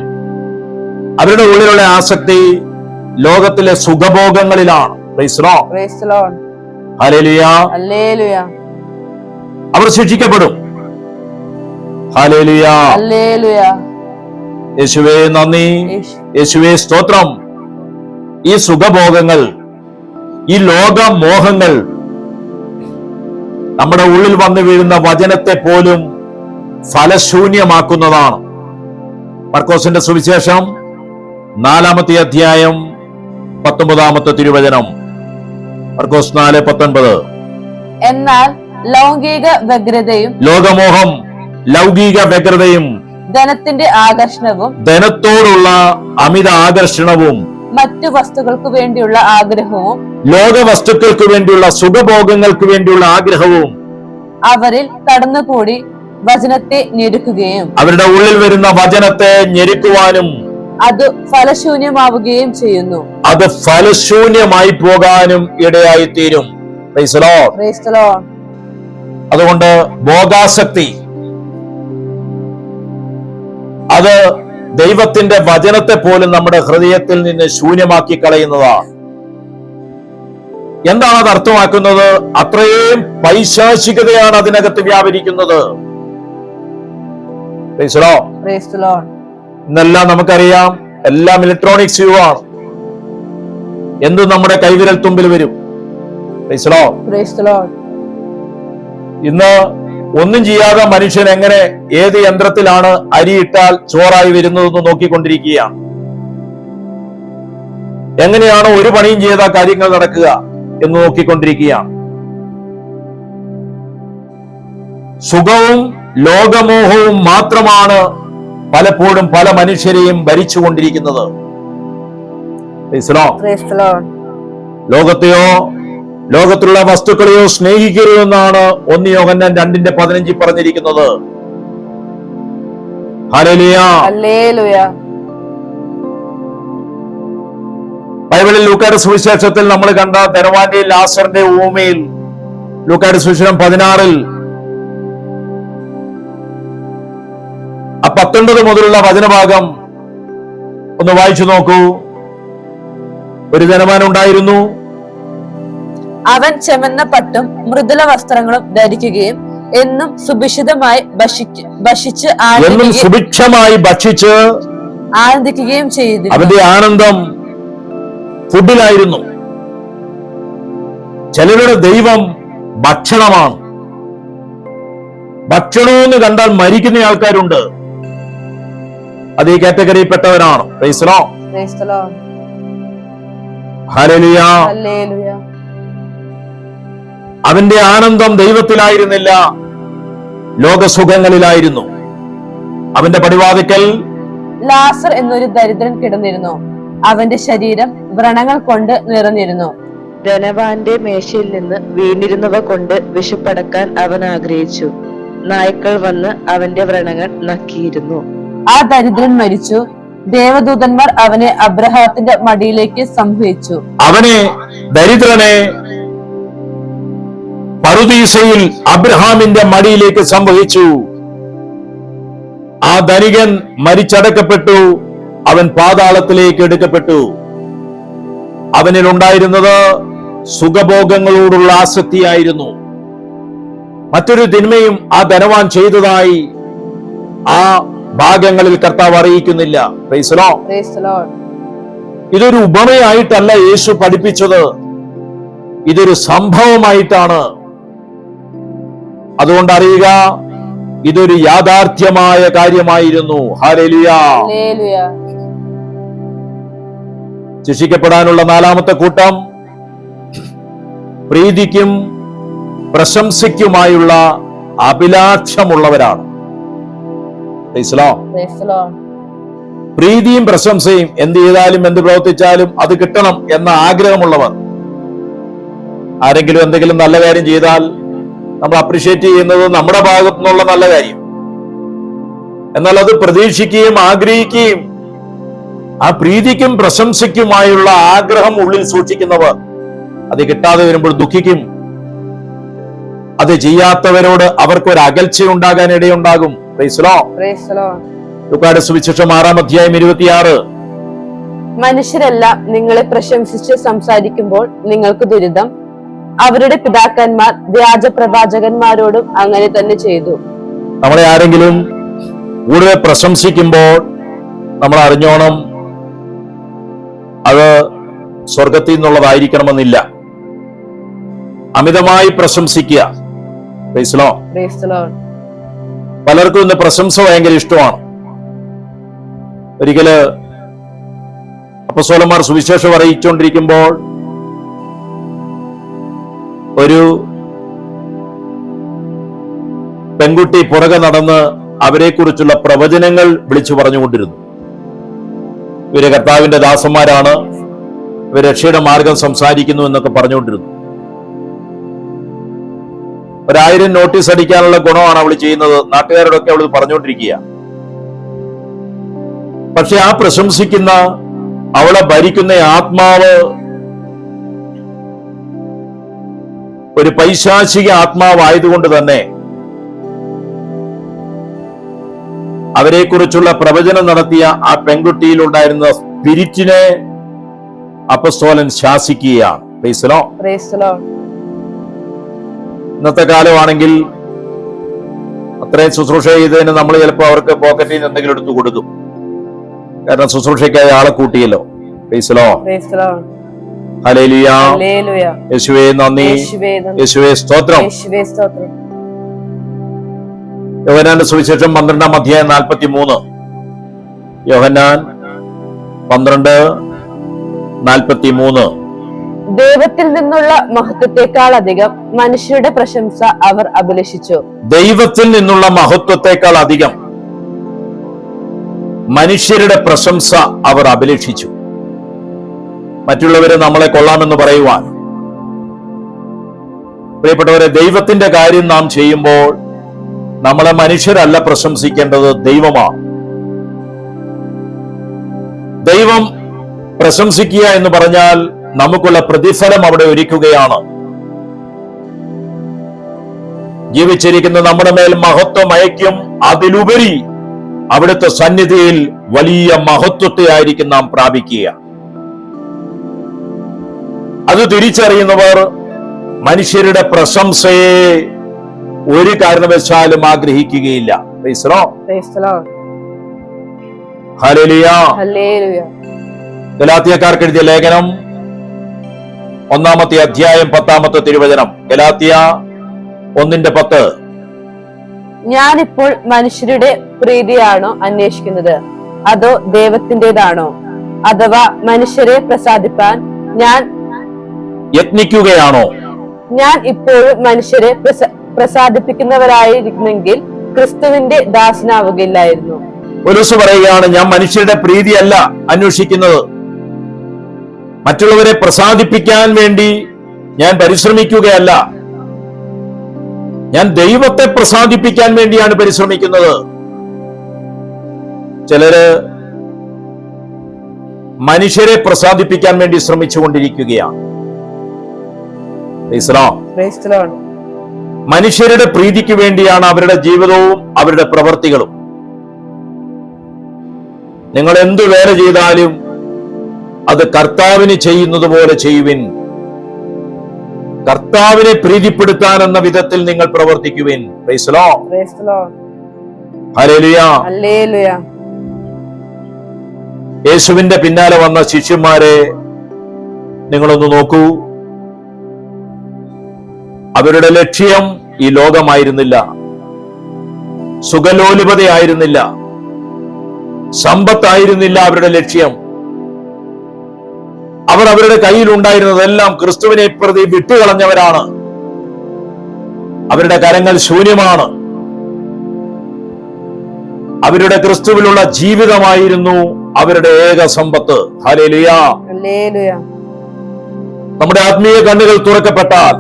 അവരുടെ ഉള്ളിലുള്ള ആസക്തി ലോകത്തിലെ സുഖഭോഗങ്ങളിലാണ്. Hallelujah, hallelujah. അവർ ശിക്ഷിക്കപ്പെടും. Hallelujah, hallelujah. യേശുവേ നന്ദി, യേശുവേ സ്തോത്രം. ഈ സുഖഭോഗങ്ങൾ, ഈ ലോകമോഹങ്ങൾ നമ്മുടെ ഉള്ളിൽ വന്നു വീഴുന്ന വചനത്തെ പോലും ഫലശൂന്യമാക്കുന്നതാണ്. മർക്കോസിന്റെ സുവിശേഷം 4-ാമത്തെ അധ്യായം 19-ാമത്തെ തിരുവചനം. മർക്കോസ് 4:19. എന്നാൽ ലൗകിക വ്യഗ്രതയും, ലോകമോഹം, ലൗകിക വ്യഗ്രതയും, ധനത്തിന്റെ ആകർഷണവും, ധനത്തോടുള്ള അമിത ആകർഷണവും, മറ്റു വസ്തുക്കൾക്ക് വേണ്ടിയുള്ള ആഗ്രഹവും, ലോക വസ്തുക്കൾക്ക് വേണ്ടിയുള്ള സുഖഭോഗങ്ങൾക്ക് വേണ്ടിയുള്ള ആഗ്രഹവും അവരിൽ കടന്നുകൂടി വചനത്തെ ഞെരുക്കുകയും, അവരുടെ ഉള്ളിൽ വരുന്ന വചനത്തെ ഞെരുക്കുവാനും അത് ഫലശൂന്യമാവുകയും ചെയ്യുന്നു. അത് ഫലശൂന്യമായി പോകാനും ഇടയായി തീരും. അതുകൊണ്ട് ഭോഗാസക്തി അത് ദൈവത്തിന്റെ വചനത്തെ പോലും നമ്മുടെ ഹൃദയത്തിൽ നിന്ന് ശൂന്യമാക്കി കളയുന്നതാണ്. എന്താണ് അത് അർത്ഥമാക്കുന്നത്? അത്രയും പൈശാചികതയാണ് അതിനകത്ത് വ്യാപരിക്കുന്നത്. ഇന്നെല്ലാം നമുക്കറിയാം, എല്ലാം ഇലക്ട്രോണിക്സ് യുഗമാണ്. എന്തും നമ്മുടെ കൈവിരൽ തുമ്പിൽ വരും. ഇന്ന് ഒന്നും ചെയ്യാതെ മനുഷ്യൻ എങ്ങനെ ഏത് യന്ത്രത്തിലാണ് അരിയിട്ടാൽ ചോറായി വരുന്നതെന്ന് നോക്കിക്കൊണ്ടിരിക്കുകയാണ്. എങ്ങനെയാണ് ഒരു പണിയും ചെയ്ത കാര്യങ്ങൾ നടക്കുക എന്ന് നോക്കിക്കൊണ്ടിരിക്കുകയാണ്. സുഖവും ലോകമോഹവും മാത്രമാണ് പലപ്പോഴും പല മനുഷ്യരെയും ഭരിച്ചുകൊണ്ടിരിക്കുന്നത്. ലോകത്തെയോ ലോകത്തിലുള്ള വസ്തുക്കളെയോ സ്നേഹിക്കരുതെന്നാണ് 1 യോഹന്നാൻ 2:15 പറഞ്ഞിരിക്കുന്നത്. Hallelujah, hallelujah. ബൈബിളിൽ ലൂക്കായുടെ സുവിശേഷത്തിൽ നമ്മൾ കണ്ട ധനവാന്റെയും ലാസറിന്റെ ഉപമയിൽ ലൂക്കായുടെ സുവിശേഷം 16 19 മുതലുള്ള വചനഭാഗം ഒന്ന് വായിച്ചു നോക്കൂ. ഒരു ധനവാൻ ഉണ്ടായിരുന്നു. അവൻ ചെമന്ന പട്ടും മൃദുല വസ്ത്രങ്ങളും ധരിക്കുകയും എന്നും സുഭിക്ഷിതമായി ഭക്ഷിച്ച് ആനന്ദിക്കുകയും ചെയ്തു. അവന്റെ ആനന്ദം ഫുഡിലായിരുന്നു. ചിലരുടെ ദൈവം ഭക്ഷണമാണ്. ഭക്ഷണമെന്ന് കണ്ടാൽ മരിക്കുന്ന ആൾക്കാരുണ്ട്. അത് ഈ കാറ്റഗറിയിൽപ്പെട്ടവരാണ്. Hallelujah, hallelujah. അവന്റെ ആനന്ദം ദൈവത്തിലായിരുന്നില്ല, ലോകസുഖങ്ങളിലായിരുന്നു. അവന്റെ പടിവാതിക്കൽ ലാസർ എന്നൊരു ദരിദ്രൻ കിടന്നിരുന്നു. അവന്റെ ശരീരം വ്രണങ്ങൾ കൊണ്ട് നിറഞ്ഞിരുന്നു. ധനവാന്റെ മേശയിൽ നിന്ന് വീണിരുന്നവ കൊണ്ട് വിശപ്പടക്കാൻ അവൻ ആഗ്രഹിച്ചു. നായ്ക്കൾ വന്ന് അവന്റെ വ്രണങ്ങൾ നക്കിയിരുന്നു. ആ ദരിദ്രൻ മരിച്ചു. ദേവദൂതന്മാർ അവനെ അബ്രഹാത്തിന്റെ മടിയിലേക്ക് സംവഹിച്ചു. അവനെ, ദരിദ്രനെ, പറുദീസയിൽ അബ്രഹാമിന്റെ മടിയിലേക്ക് സംവഹിച്ചു. ആ ധനികൻ മരിച്ചടക്കപ്പെട്ടു. അവൻ പാതാളത്തിലേക്ക് എടുക്കപ്പെട്ടു. അവനിലുണ്ടായിരുന്നത് സുഖഭോഗങ്ങളോടുള്ള ആസക്തിയായിരുന്നു. മറ്റൊരു തിന്മയും ആ ധനവാൻ ചെയ്തതായി ആ ഭാഗങ്ങളിൽ കർത്താവ് അറിയിക്കുന്നില്ല. Praise the Lord. Praise the Lord. ഇതൊരു ഉപമയായിട്ടല്ല യേശു പഠിപ്പിച്ചത്, ഇതൊരു സംഭവമായിട്ടാണ്. അതുകൊണ്ട് അറിയുക, ഇതൊരു യാഥാർത്ഥ്യമായ കാര്യമായിരുന്നു. ഹല്ലേലൂയ. Hallelujah. ശിക്ഷിക്കപ്പെടാനുള്ള നാലാമത്തെ കൂട്ടം പ്രീതിക്കും പ്രശംസയ്ക്കുമായുള്ള അഭിലാഷമുള്ളവരാണ്. Praise the Lord. Praise the Lord. പ്രീതിയും പ്രശംസയും എന്ത് ചെയ്താലും എന്ത് പ്രവർത്തിച്ചാലും അത് കിട്ടണം എന്ന ആഗ്രഹമുള്ളവർ. ആരെങ്കിലും എന്തെങ്കിലും നല്ല കാര്യം ചെയ്താൽ നമ്മൾ അപ്രീഷിയേറ്റ് ചെയ്യുന്നത് നമ്മുടെ ഭാഗത്തു നിന്നുള്ള നല്ല കാര്യം. എന്നാൽ അത് പ്രതീക്ഷിക്കുകയും ആഗ്രഹിക്കുകയും ആ പ്രീതിക്കും പ്രശംസയ്ക്കുമായുള്ള ആഗ്രഹം ഉള്ളിൽ സൂക്ഷിക്കുന്നവർ അത് കിട്ടാതെ വരുമ്പോൾ ദുഃഖിക്കും. അത് ചെയ്യാത്തവരോട് അവർക്കൊരു അകൽച്ച ഉണ്ടാകാൻ ഇടയുണ്ടാകും. Praise the Lord. Praise the Lord. ലൂക്കായുടെ സുവിശേഷം 6:26. മനുഷ്യരെല്ലാം നിങ്ങളെ പ്രശംസിച്ച് സംസാരിക്കുമ്പോൾ നിങ്ങൾക്ക് ദുരിതം. അവരുടെ പിതാക്കന്മാർ വ്യാജ പ്രവാചകന്മാരോടും അങ്ങനെ തന്നെ ചെയ്തു. നമ്മളെ ആരെങ്കിലും കൂടുതൽ പ്രശംസിക്കുമ്പോൾ നമ്മൾ അറിഞ്ഞോണം, അത് സ്വർഗത്തിൽ നിന്നുള്ളതായിരിക്കണമെന്നില്ല. അമിതമായി പ്രശംസിക്കുക. Praise the Lord. Praise the Lord. പലർക്കും ഇന്ന് പ്രശംസ ഭയങ്കര ഇഷ്ടമാണ്. ഒരിക്കല് അപ്പോസ്തലന്മാർ സുവിശേഷം അറിയിച്ചുകൊണ്ടിരിക്കുമ്പോൾ ഒരു പെൺകുട്ടി പുറകെ നടന്ന് അവരെ കുറിച്ചുള്ള പ്രവചനങ്ങൾ വിളിച്ചു പറഞ്ഞുകൊണ്ടിരുന്നു. ഇവര് കർത്താവിന്റെ ദാസന്മാരാണ്, ഇവർ രക്ഷയുടെ മാർഗം സംസാരിക്കുന്നു എന്നൊക്കെ പറഞ്ഞുകൊണ്ടിരുന്നു. 1000 നോട്ടീസ് അടിക്കാനുള്ള ഗുണമാണ് അവൾ ചെയ്യുന്നത്. നാട്ടുകാരോടൊക്കെ അവൾ പറഞ്ഞുകൊണ്ടിരിക്കുക. പക്ഷെ ആ പ്രശംസിക്കുന്ന, അവളെ ഭരിക്കുന്ന ആത്മാവ് ഒരു പൈശാചിക ആത്മാവായതുകൊണ്ട് തന്നെ അവരെക്കുറിച്ചുള്ള പ്രവചനം നടത്തിയ ആ പെൺകുട്ടിയിൽ ഉണ്ടായിരുന്ന സ്പിരിറ്റിനെ അപ്പസ്തോലൻ ശാസിക്കുകയാണ്. Praise the Lord. Praise the Lord. ഇന്നത്തെ കാലമാണെങ്കിൽ അത്രയും ശുശ്രൂഷ ചെയ്തതിന് നമ്മൾ ചിലപ്പോൾ അവർക്ക് പോക്കറ്റിൽ നിന്ന് എന്തെങ്കിലും എടുത്തു കൊടുക്കും. കാരണം ശുശ്രൂഷയ്ക്കായി ആളെ കൂട്ടിയല്ലോ. Price the Lord. Praise the Lord. Hallelujah. Hallelujah. യേശുവേ നന്ദി, യേശുവേ നന്ദി. യേശുവേ സ്തോത്രം. യേശുവേ സ്തോത്രം. യോഹന്നാന്റെ സുവിശേഷം 12:43. യോഹന്നാൻ 12:43. ദൈവത്തിൽ നിന്നുള്ള മഹത്വത്തെക്കാൾ അധികം മനുഷ്യരുടെ പ്രശംസ അവർ അഭിലഷിച്ചു. ദൈവത്തിൽ നിന്നുള്ള മഹത്വത്തെക്കാൾ അധികം മനുഷ്യരുടെ പ്രശംസ അവർ അഭിലഷിച്ചു. മറ്റുള്ളവരെ നമ്മളെ കൊള്ളാമെന്ന് പറയുവാൻ. പ്രിയപ്പെട്ടവരെ, ദൈവത്തിന്റെ കാര്യം നാം ചെയ്യുമ്പോൾ നമ്മളെ മനുഷ്യരല്ല പ്രശംസിക്കേണ്ടത്, ദൈവമാണ്. ദൈവം പ്രശംസിക്കുക എന്ന് പറഞ്ഞാൽ നമുക്കുള്ള പ്രതിഫലം അവിടെ ഒരുക്കുകയാണ്. ജീവിച്ചിരിക്കുന്ന നമ്മുടെ മേൽ മഹത്വം അയക്കും. അതിലുപരി അവിടുത്തെ സന്നിധിയിൽ വലിയ മഹത്വത്തെ ആയിരിക്കും നാം പ്രാപിക്കുക. അത് തിരിച്ചറിയുന്നവർ മനുഷ്യരുടെ പ്രശംസയെ ഒരു കാരണവശാലും ആഗ്രഹിക്കുകയില്ല. Price the Lord. Praise the Lord. Hallelujah. Hallelujah. ഗലാത്യക്കാർക്ക് എഴുതിയ ലേഖനം 1-ാമത്തെ അധ്യായം 10-ാമത്തെ തിരുവചനം. ഗലാത്യ 1:10. ഞാനിപ്പോൾ മനുഷ്യരുടെ പ്രീതിയാണോ അന്വേഷിക്കുന്നത്, അതോ ദൈവത്തിൻ്റെതാണോ? അഥവാ മനുഷ്യരെ പ്രസാദിപ്പാൻ ഞാൻ യത്നിക്കുകയാണോ? ഞാൻ ഇപ്പോഴും മനുഷ്യരെ പ്രസാദിപ്പിക്കുന്നവരായിരുന്നെങ്കിൽ ക്രിസ്തുവിന്റെ ദാസനാവുകയില്ലായിരുന്നു. പൗലോസ് പറയുകയാണ്, ഞാൻ മനുഷ്യരുടെ പ്രീതിയല്ല അന്വേഷിക്കുന്നത്, മറ്റുള്ളവരെ പ്രസാദിപ്പിക്കാൻ വേണ്ടി ഞാൻ പരിശ്രമിക്കുകയല്ല, ഞാൻ ദൈവത്തെ പ്രസാദിപ്പിക്കാൻ വേണ്ടിയാണ് പരിശ്രമിക്കുന്നത്. ചിലര് മനുഷ്യരെ പ്രസാദിപ്പിക്കാൻ വേണ്ടി ശ്രമിച്ചുകൊണ്ടിരിക്കുകയാണ്. Praise the Lord. Praise the Lord. മനുഷ്യരുടെ പ്രീതിക്ക് വേണ്ടിയാണ് അവരുടെ ജീവിതവും അവരുടെ പ്രവൃത്തികളും. നിങ്ങൾ എന്തു വേല ചെയ്താലും അത് കർത്താവിന് ചെയ്യുന്നത് പോലെ ചെയ്യുവിൻ. കർത്താവിനെ പ്രീതിപ്പെടുത്താൻ എന്ന വിധത്തിൽ നിങ്ങൾ പ്രവർത്തിക്കുവിൻ. Price the Lord. Praise the Lord. Hallelujah. Hallelujah. യേശുവിന്റെ പിന്നാലെ വന്ന ശിഷ്യന്മാരെ നിങ്ങളൊന്ന് നോക്കൂ. അവരുടെ ലക്ഷ്യം ഈ ലോകമായിരുന്നില്ല, സുഖലോലുപതയായിരുന്നില്ല, സമ്പത്തായിരുന്നില്ല അവരുടെ ലക്ഷ്യം. അവർ അവരുടെ കയ്യിലുണ്ടായിരുന്നതെല്ലാം ക്രിസ്തുവിനെ പ്രതി വിട്ടുകളഞ്ഞവരാണ്. അവരുടെ കരങ്ങൾ ശൂന്യമാണ്. അവരുടെ ക്രിസ്തുവിലുള്ള ജീവിതമായിരുന്നു അവരുടെ ഏക സമ്പത്ത്. ഹല്ലേലൂയ. Hallelujah. നമ്മുടെ ആത്മീയ കണ്ണുകൾ തുറക്കപ്പെട്ടാൽ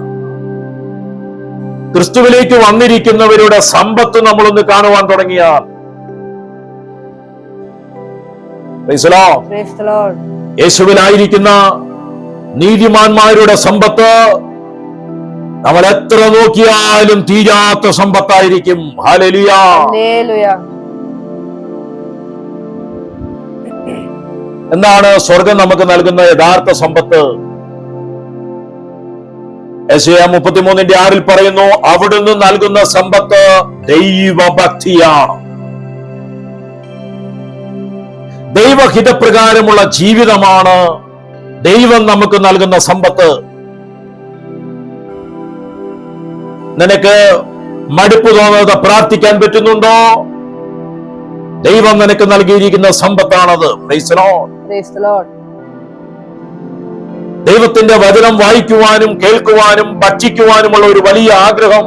ക്രിസ്തുവിലേക്ക് വന്നിരിക്കുന്നവരുടെ സമ്പത്ത് നമ്മളൊന്ന് കാണുവാൻ തുടങ്ങിയാൽ, price the Lord. Praise the Lord. യേശുവിലായിരിക്കുന്ന നീതിമാന്മാരുടെ സമ്പത്ത് നമ്മൾ എത്ര നോക്കിയാലും തീരാത്ത സമ്പത്തായിരിക്കും. ഹല്ലേലൂയ. Hallelujah. എന്താണ് സ്വർഗം നമുക്ക് നൽകുന്ന യഥാർത്ഥ സമ്പത്ത്? യെശയ്യാ 33:6 പറയുന്നു, അവിടുന്ന് നൽകുന്ന സമ്പത്ത് ദൈവഭക്തിയാണ്. ദൈവഹിതപ്രകാരമുള്ള ജീവിതമാണ് ദൈവം നമുക്ക് നൽകുന്ന സമ്പത്ത്. നിനക്ക് മടുപ്പ് തോന്നാതെ പ്രാർത്ഥിക്കാൻ പറ്റുന്നുണ്ടോ? ദൈവം നിനക്ക് നൽകിയിരിക്കുന്ന സമ്പത്താണത്. Praise the Lord. Praise the Lord. ദൈവത്തിന്റെ വചനം വായിക്കുവാനും കേൾക്കുവാനും ഭക്ഷിക്കുവാനുമുള്ള ഒരു വലിയ ആഗ്രഹം,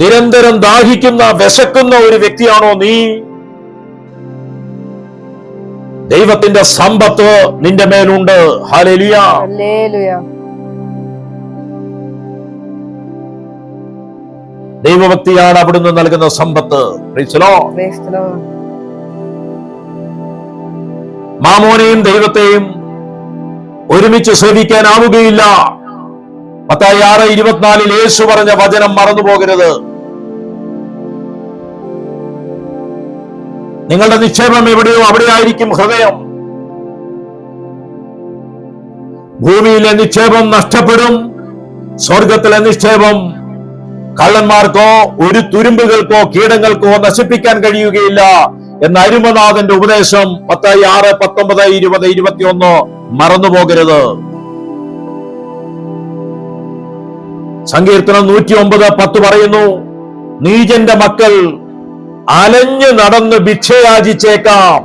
നിരന്തരം ദാഹിക്കുന്ന വിശക്കുന്ന ഒരു വ്യക്തിയാണോ നീ? ദൈവത്തിന്റെ സമ്പത്ത് നിന്റെ മേലുണ്ട്. ഹല്ലേലൂയ. Hallelujah. ദൈവഭക്തിയാണ് അവിടുന്ന് നൽകുന്ന സമ്പത്ത്. Praise the Lord. Praise the Lord. മാമോനെയും ദൈവത്തെയും ഒരുമിച്ച് സേവിക്കാനാവുകയില്ല. മത്തായി 6:24 യേശു പറഞ്ഞ വചനം മറന്നു പോകരുത്. നിങ്ങളുടെ നിക്ഷേപം എവിടെയോ അവിടെയായിരിക്കും ഹൃദയം. ഭൂമിയിലെ നിക്ഷേപം നഷ്ടപ്പെടും, സ്വർഗത്തിലെ നിക്ഷേപം കള്ളന്മാർക്കോ ഒരു തുരുമ്പുകൾക്കോ കീടങ്ങൾക്കോ നശിപ്പിക്കാൻ കഴിയുകയില്ല എന്ന അരുമനാഥന്റെ ഉപദേശം മത്തായി 6, 19, 20, 21 മറന്നു പോകരുത്. സങ്കീർത്തനം 109:10 പറയുന്നു, നീചന്റെ മക്കൾ അലഞ്ഞു നടന്ന് ഭിക്ഷയാചിച്ചേക്കാം.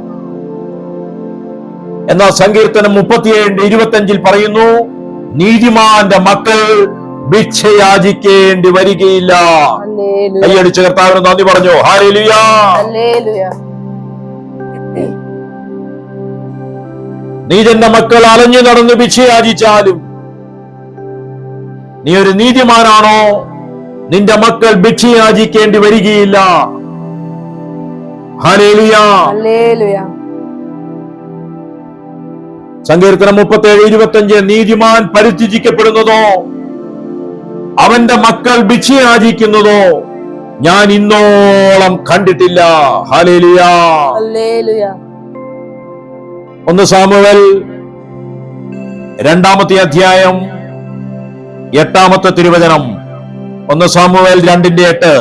എന്നാൽ സങ്കീർത്തനം 37:25 പറയുന്നു, നീതിമാന്റെ മക്കൾ ഭിക്ഷയാചിക്കേണ്ടി വരികയില്ല. Hallelujah. കൈയടിച്ച് കർത്താവിന് നന്ദി പറഞ്ഞു. ഹല്ലേലൂയ. Hallelujah. നീതിന്റെ മക്കൾ അലഞ്ഞു നടന്ന് ഭിക്ഷയാചിച്ചാലും നീ ഒരു നീതിമാനാണോ, നിന്റെ മക്കൾ ഭിക്ഷയാചിക്കേണ്ടി വരികയില്ല. ഹല്ലേലൂയ. Hallelujah. സങ്കീർത്തനം 37:25 നീതിമാൻ പരിത്യജിക്കപ്പെടുന്നതോ അവന്റെ മക്കൾ ഭിക്ഷയാചിക്കുന്നതോ ഞാൻ ഇന്നോളം കണ്ടിട്ടില്ല. ഹല്ലേലൂയ. Hallelujah. 1 സാമുവേൽ 2-ാമത്തെ അധ്യായം 8-ാമത്തെ തിരുവചനം. 1 സാമുവേൽ 2:8.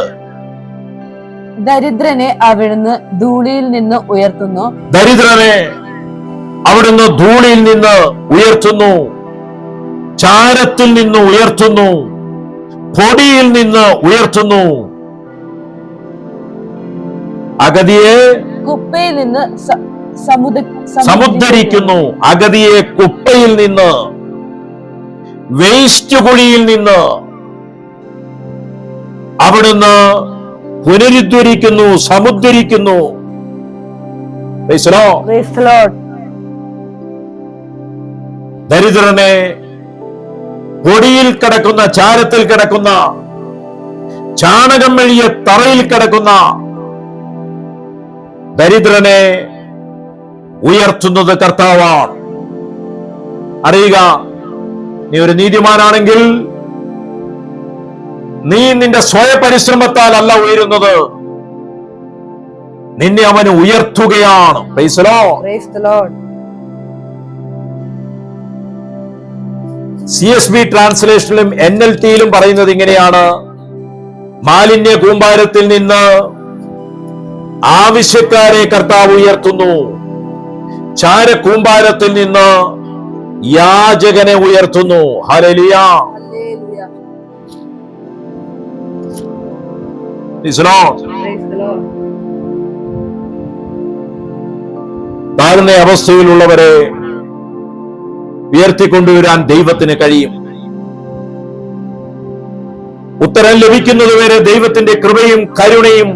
ദരിദ്രനെ അവിടുന്ന് ധൂളിയിൽ നിന്ന് ഉയർത്തുന്നു. ദരിദ്രനെ അവിടുന്ന് ധൂളിയിൽ നിന്ന് ഉയർത്തുന്നു, ചാരത്തിൽ നിന്ന് ഉയർത്തുന്നു, പൊടിയിൽ നിന്ന് ഉയർത്തുന്നു. അഗതിയെ കുപ്പയിൽ നിന്ന് സമുദ്ധരിക്കുന്നു. അഗതിയെ കുപ്പയിൽ നിന്ന്, വേസ്റ്റ് കുഴിയിൽ നിന്ന് അവിടുന്ന് പുനരുദ്ധരിക്കുന്നു, സമുദ്ധരിക്കുന്നു. Praise the Lord. Praise the Lord. ദരിദ്രനെ പൊടിയിൽ കിടക്കുന്ന, ചാരത്തിൽ കിടക്കുന്ന, ചാണകം മെഴിയ തറയിൽ കിടക്കുന്ന ദരിദ്രനെ ഉയർത്തുന്നത് കർത്താവാണ്. അറിയുക, നീ ഒരു നീതിമാനാണെങ്കിൽ നീ നിന്റെ സ്വയപരിശ്രമത്താൽ അല്ല ഉയരുന്നത്, നിന്നെ അവന് ഉയർത്തുകയാണ്. Praise the Lord. Praise the Lord. CSB ട്രാൻസ്ലേഷനിലും NLT-യിലും പറയുന്നത് ഇങ്ങനെയാണ്: മാലിന്യ കൂമ്പാരത്തിൽ നിന്ന് ആവശ്യക്കാരെ കർത്താവ് ഉയർത്തുന്നു, ചാര കൂമ്പാരത്തിൽ നിന്ന് യാചകനെ ഉയർത്തുന്നു. ഹല്ലേലൂയ. താഴ്ന്ന അവസ്ഥയിലുള്ളവരെ ഉയർത്തിക്കൊണ്ടുവരാൻ ദൈവത്തിന് കഴിയും. ഉത്തരം ലഭിക്കുന്നതുവരെ ദൈവത്തിന്റെ കൃപയും കരുണയും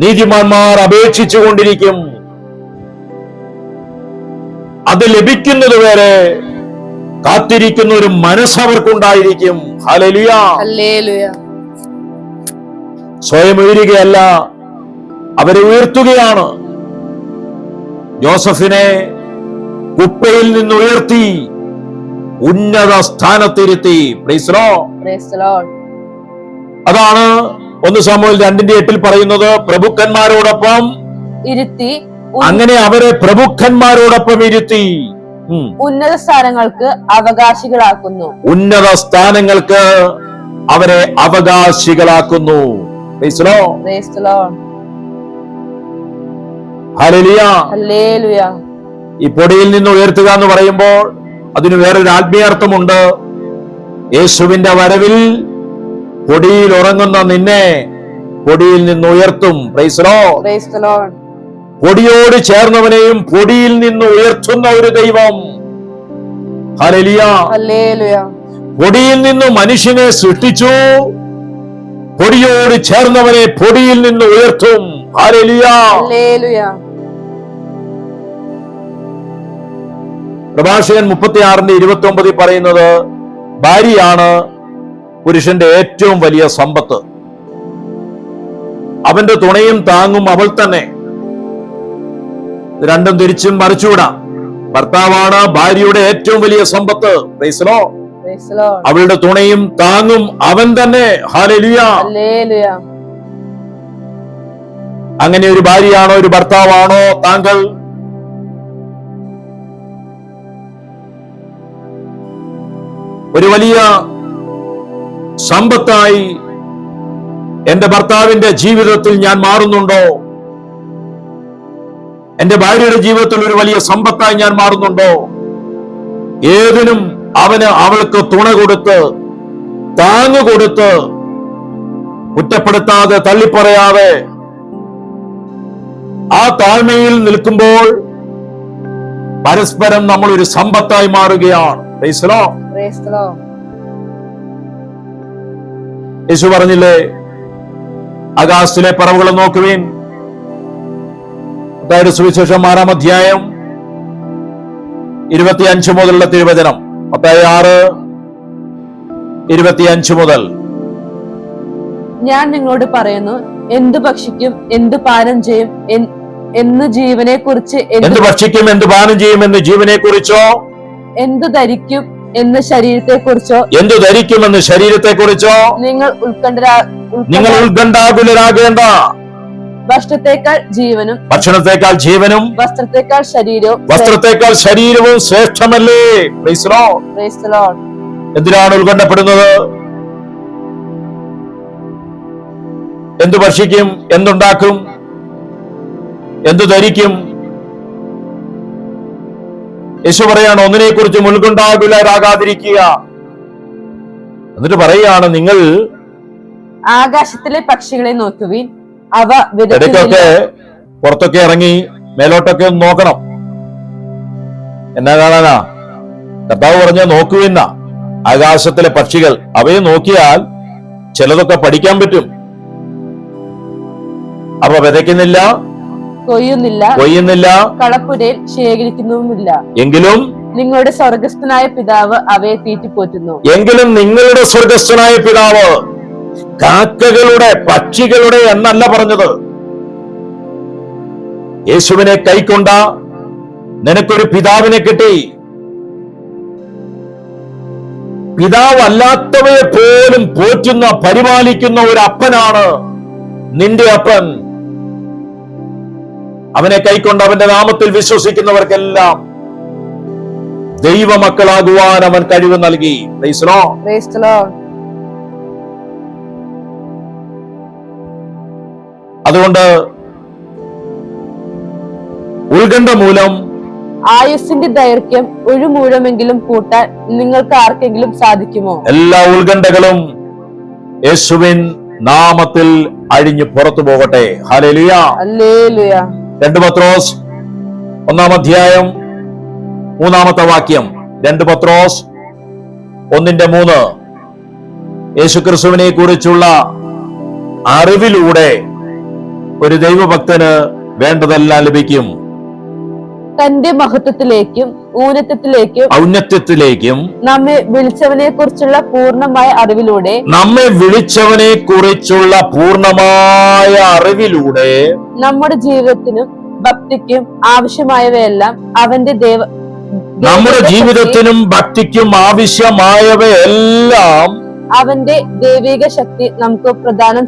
നീതിമാന്മാർ അപേക്ഷിച്ചു കൊണ്ടിരിക്കും. അത് ലഭിക്കുന്നതുവരെ കാത്തിരിക്കുന്ന ഒരു മനസ്സവർക്കുണ്ടായിരിക്കും. ഹല്ലേലൂയ. ഹല്ലേലൂയ. സ്വയം ഉയരുകയല്ല, അവരെ ഉയർത്തുകയാണ്. യോസഫിനെ കുപ്പയിൽ നിന്ന് ഉയർത്തി ഉന്നത സ്ഥാനത്തിരുത്തി. Praise Lord. അതാണ് 1 ശമൂവേൽ 2:8 പറയുന്നത്, പ്രഭുക്കന്മാരോടൊപ്പം ഇരുത്തി. അങ്ങനെ അവരെ പ്രഭുക്കന്മാരോടൊപ്പം ഇരുത്തി ഉന്നത സ്ഥാനങ്ങൾക്ക് അവകാശികളാക്കുന്നു. ഉന്നത സ്ഥാനങ്ങൾക്ക് അവരെ അവകാശികളാക്കുന്നു. Praise Lord. ഹല്ലേലൂയ. ഹല്ലേലൂയ. ഈ പൊടിയിൽ നിന്ന് ഉയർത്തുക എന്ന് പറയുമ്പോൾ അതിന് വേറൊരു ആത്മീയാർത്ഥമുണ്ട്. യേശുവിന്റെ വരവിൽ പൊടിയിൽ ഉറങ്ങുന്ന നിന്നെ പൊടിയിൽ നിന്ന് ഉയർത്തും. Praise Lord. പൊടിയോട് ചേർന്നവനെയും പൊടിയിൽ നിന്ന് ഉയർത്തുന്ന ഒരു ദൈവം. ഹല്ലേലൂയ. ഹല്ലേലൂയ. പൊടിയിൽ നിന്ന് മനുഷ്യനെ സൃഷ്ടിച്ചു, പൊടിയോട് ചേർന്നവനെ പൊടിയിൽ നിന്ന് ഉയർത്തും. ഹല്ലേലൂയ. ഹല്ലേലൂയ. പ്രഭാഷകൻ 36:29 പറയുന്നത്, ഭാര്യയാണ് പുരുഷന്റെ ഏറ്റവും വലിയ സമ്പത്ത്, അവന്റെ തുണയും താങ്ങും അവൾ തന്നെ. രണ്ടും തിരിച്ചും മറിച്ചുവിടാം. ഭർത്താവാണ് ഭാര്യയുടെ ഏറ്റവും വലിയ സമ്പത്ത്. Praise Lord. അവളുടെ തുണയും താങ്ങും അവൻ തന്നെ. ഹല്ലേലൂയ. ഹല്ലേലൂയ. അങ്ങനെ ഒരു ഭാര്യയാണോ, ഒരു ഭർത്താവാണോ താങ്കൾ? ഒരു വലിയ സമ്പത്തായി എന്റെ ഭർത്താവിന്റെ ജീവിതത്തിൽ ഞാൻ മാറുന്നുണ്ടോ? എന്റെ ഭാര്യയുടെ ജീവിതത്തിൽ ഒരു വലിയ സമ്പത്തായി ഞാൻ മാറുന്നുണ്ടോ? ഏതിനും അവന് അവൾക്ക് തുണ കൊടുത്ത്, താങ്ങ് കൊടുത്ത്, കുറ്റപ്പെടുത്താതെ തള്ളിപ്പറയാതെ ആ താഴ്മയിൽ നിൽക്കുമ്പോൾ പരസ്പരം നമ്മൾ ഒരു സമ്പത്തായി മാറുകയാണ്. Praise Lord. യേശു പറഞ്ഞില്ലേ, ആകാശത്തിലെ പറവുകളെ നോക്കുവിൻ. മത്തായിയുടെ സുവിശേഷം 6-ാം അധ്യായം 25 മുതലുള്ള തിരുവചനം. മത്തായി 6:25 മുതൽ. ഞാൻ നിങ്ങളോട് പറയുന്നു, എന്തു ഭക്ഷിക്കും, എന്തു പാനം ചെയ്യും എന്ന് ജീവനെ കുറിച്ച്, എന്ത് ഭക്ഷിക്കും, എന്ത് പാനം ചെയ്യും എന്ന് ജീവനെ കുറിച്ചോ, എന്തു ധരിക്കും എന്ന് ശരീരത്തെ കുറിച്ചോ, എന്തു ധരിക്കുമെന്ന് ശരീരത്തെ കുറിച്ചോ നിങ്ങൾ ഉത്കണ്ഠാകുലരാകേണ്ട. ഭക്ഷണത്തെക്കാൾ ജീവനും വസ്ത്രത്തെക്കാൾ ശരീരവും ശ്രേഷ്ഠമല്ലേ? Praise Lord. എന്തിനാണ് ഉത്കണ്ഠപ്പെടുന്നത്? എന്തു ഭക്ഷിക്കും, എന്തുണ്ടാക്കും, എന്തു ധരിക്കും? യേശു പറയാണ്, ഒന്നിനെ കുറിച്ചും ഉത്കണ്ഠാകുലരാകാതിരിക്കുക. എന്നിട്ട് പറയാണ്, നിങ്ങൾ ആകാശത്തിലെ പക്ഷികളെ നോക്കുവിൻ, അവ ഇടയ്ക്കൊക്കെ പുറത്തൊക്കെ ഇറങ്ങി മേലോട്ടൊക്കെ ഒന്ന് നോക്കണം. എന്നാ കാണാനാ? കർത്താവ് പറഞ്ഞ നോക്കുവിന്ന ആകാശത്തിലെ പക്ഷികൾ. അവയെ നോക്കിയാൽ ചിലതൊക്കെ പഠിക്കാൻ പറ്റും. അവ വിതയ്ക്കുന്നില്ല, കൊയ്യുന്നില്ല, കളപ്പുരയിൽ ശേഖരിക്കുന്നുമില്ല, എങ്കിലും നിങ്ങളുടെ സ്വർഗസ്ഥനായ പിതാവ് അവയെ തീറ്റിപ്പോറ്റുന്നു. എങ്കിലും നിങ്ങളുടെ സ്വർഗസ്ഥനായ പിതാവ് കാക്കകളുടെ, പക്ഷികളുടെ എന്നല്ല പറഞ്ഞത്. യേശുവിനെ കൈക്കൊണ്ട നിനക്കൊരു പിതാവിനെ കിട്ടി. പിതാവല്ലാത്തവയെ പോലും പോറ്റുന്ന, പരിപാലിക്കുന്ന ഒരു അപ്പനാണ് നിന്റെ അപ്പൻ. അവനെ കൈക്കൊണ്ട് അവന്റെ നാമത്തിൽ വിശ്വസിക്കുന്നവർക്കെല്ലാം ദൈവമക്കളാകുവാൻ അവൻ കഴിവ് നൽകി. Praise the Lord. Praise the Lord. അതുകൊണ്ട് ഉത്കണ്ഠ മൂലം ആയുസ്സിന്റെ ദൈർഘ്യം ഒരു മൂഴമെങ്കിലും കൂട്ടാൻ നിങ്ങൾക്ക് ആർക്കെങ്കിലും സാധിക്കുമോ? എല്ലാ ഉത്കണ്ഠകളും യേശുവിൻ നാമത്തിൽ അഴിഞ്ഞു പുറത്തു പോകട്ടെ. Hallelujah, hallelujah. 2 പത്രോസ് 1-ാം അധ്യായം 3-ാമത്തെ വാക്യം. 2 പത്രോസ് 1:3. യേശുക്രിസ്തുവിനെ കുറിച്ചുള്ള അറിവിലൂടെ ഒരു ദൈവഭക്തന് വേണ്ടതെല്ലാം ലഭിക്കും. തന്റെ മഹത്വത്തിലേക്കും ഔന്നത്യത്തിലേക്കും നമ്മെ വിളിച്ചവനെ കുറിച്ചുള്ള പൂർണ്ണമായ അറിവിലൂടെ നമ്മുടെ ജീവിതത്തിനും ഭക്തിക്കും ആവശ്യമായവയെല്ലാം അവന്റെ ദൈവിക ശക്തി നമുക്ക് പ്രദാനം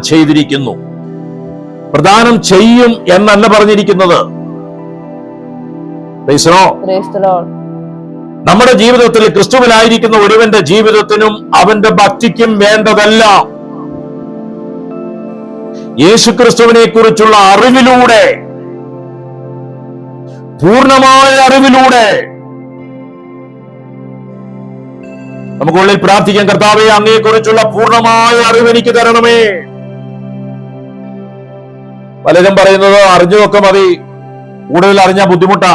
ചെയ്തിരിക്കുന്നു. പ്രദാനം ചെയ്യും എന്നല്ല പറഞ്ഞിരിക്കുന്നത്. നമ്മുടെ ജീവിതത്തിൽ ക്രിസ്തുവിലായിരിക്കുന്ന ഒരുവന്റെ ജീവിതത്തിനും അവന്റെ ഭക്തിക്കും വേണ്ടതെല്ലാം യേശുക്രിസ്തുവിനെ കുറിച്ചുള്ള അറിവിലൂടെ, പൂർണ്ണമായ അറിവിലൂടെ നമുക്കുള്ളിൽ പ്രാർത്ഥിക്കാൻ, കർത്താവേ, അങ്ങയെക്കുറിച്ചുള്ള പൂർണ്ണമായ അറിവ് എനിക്ക് തരണമേ. പലരും പറയുന്നത് അറിഞ്ഞതൊക്കെ മതി, കൂടുതൽ അറിഞ്ഞാൽ ബുദ്ധിമുട്ടാ,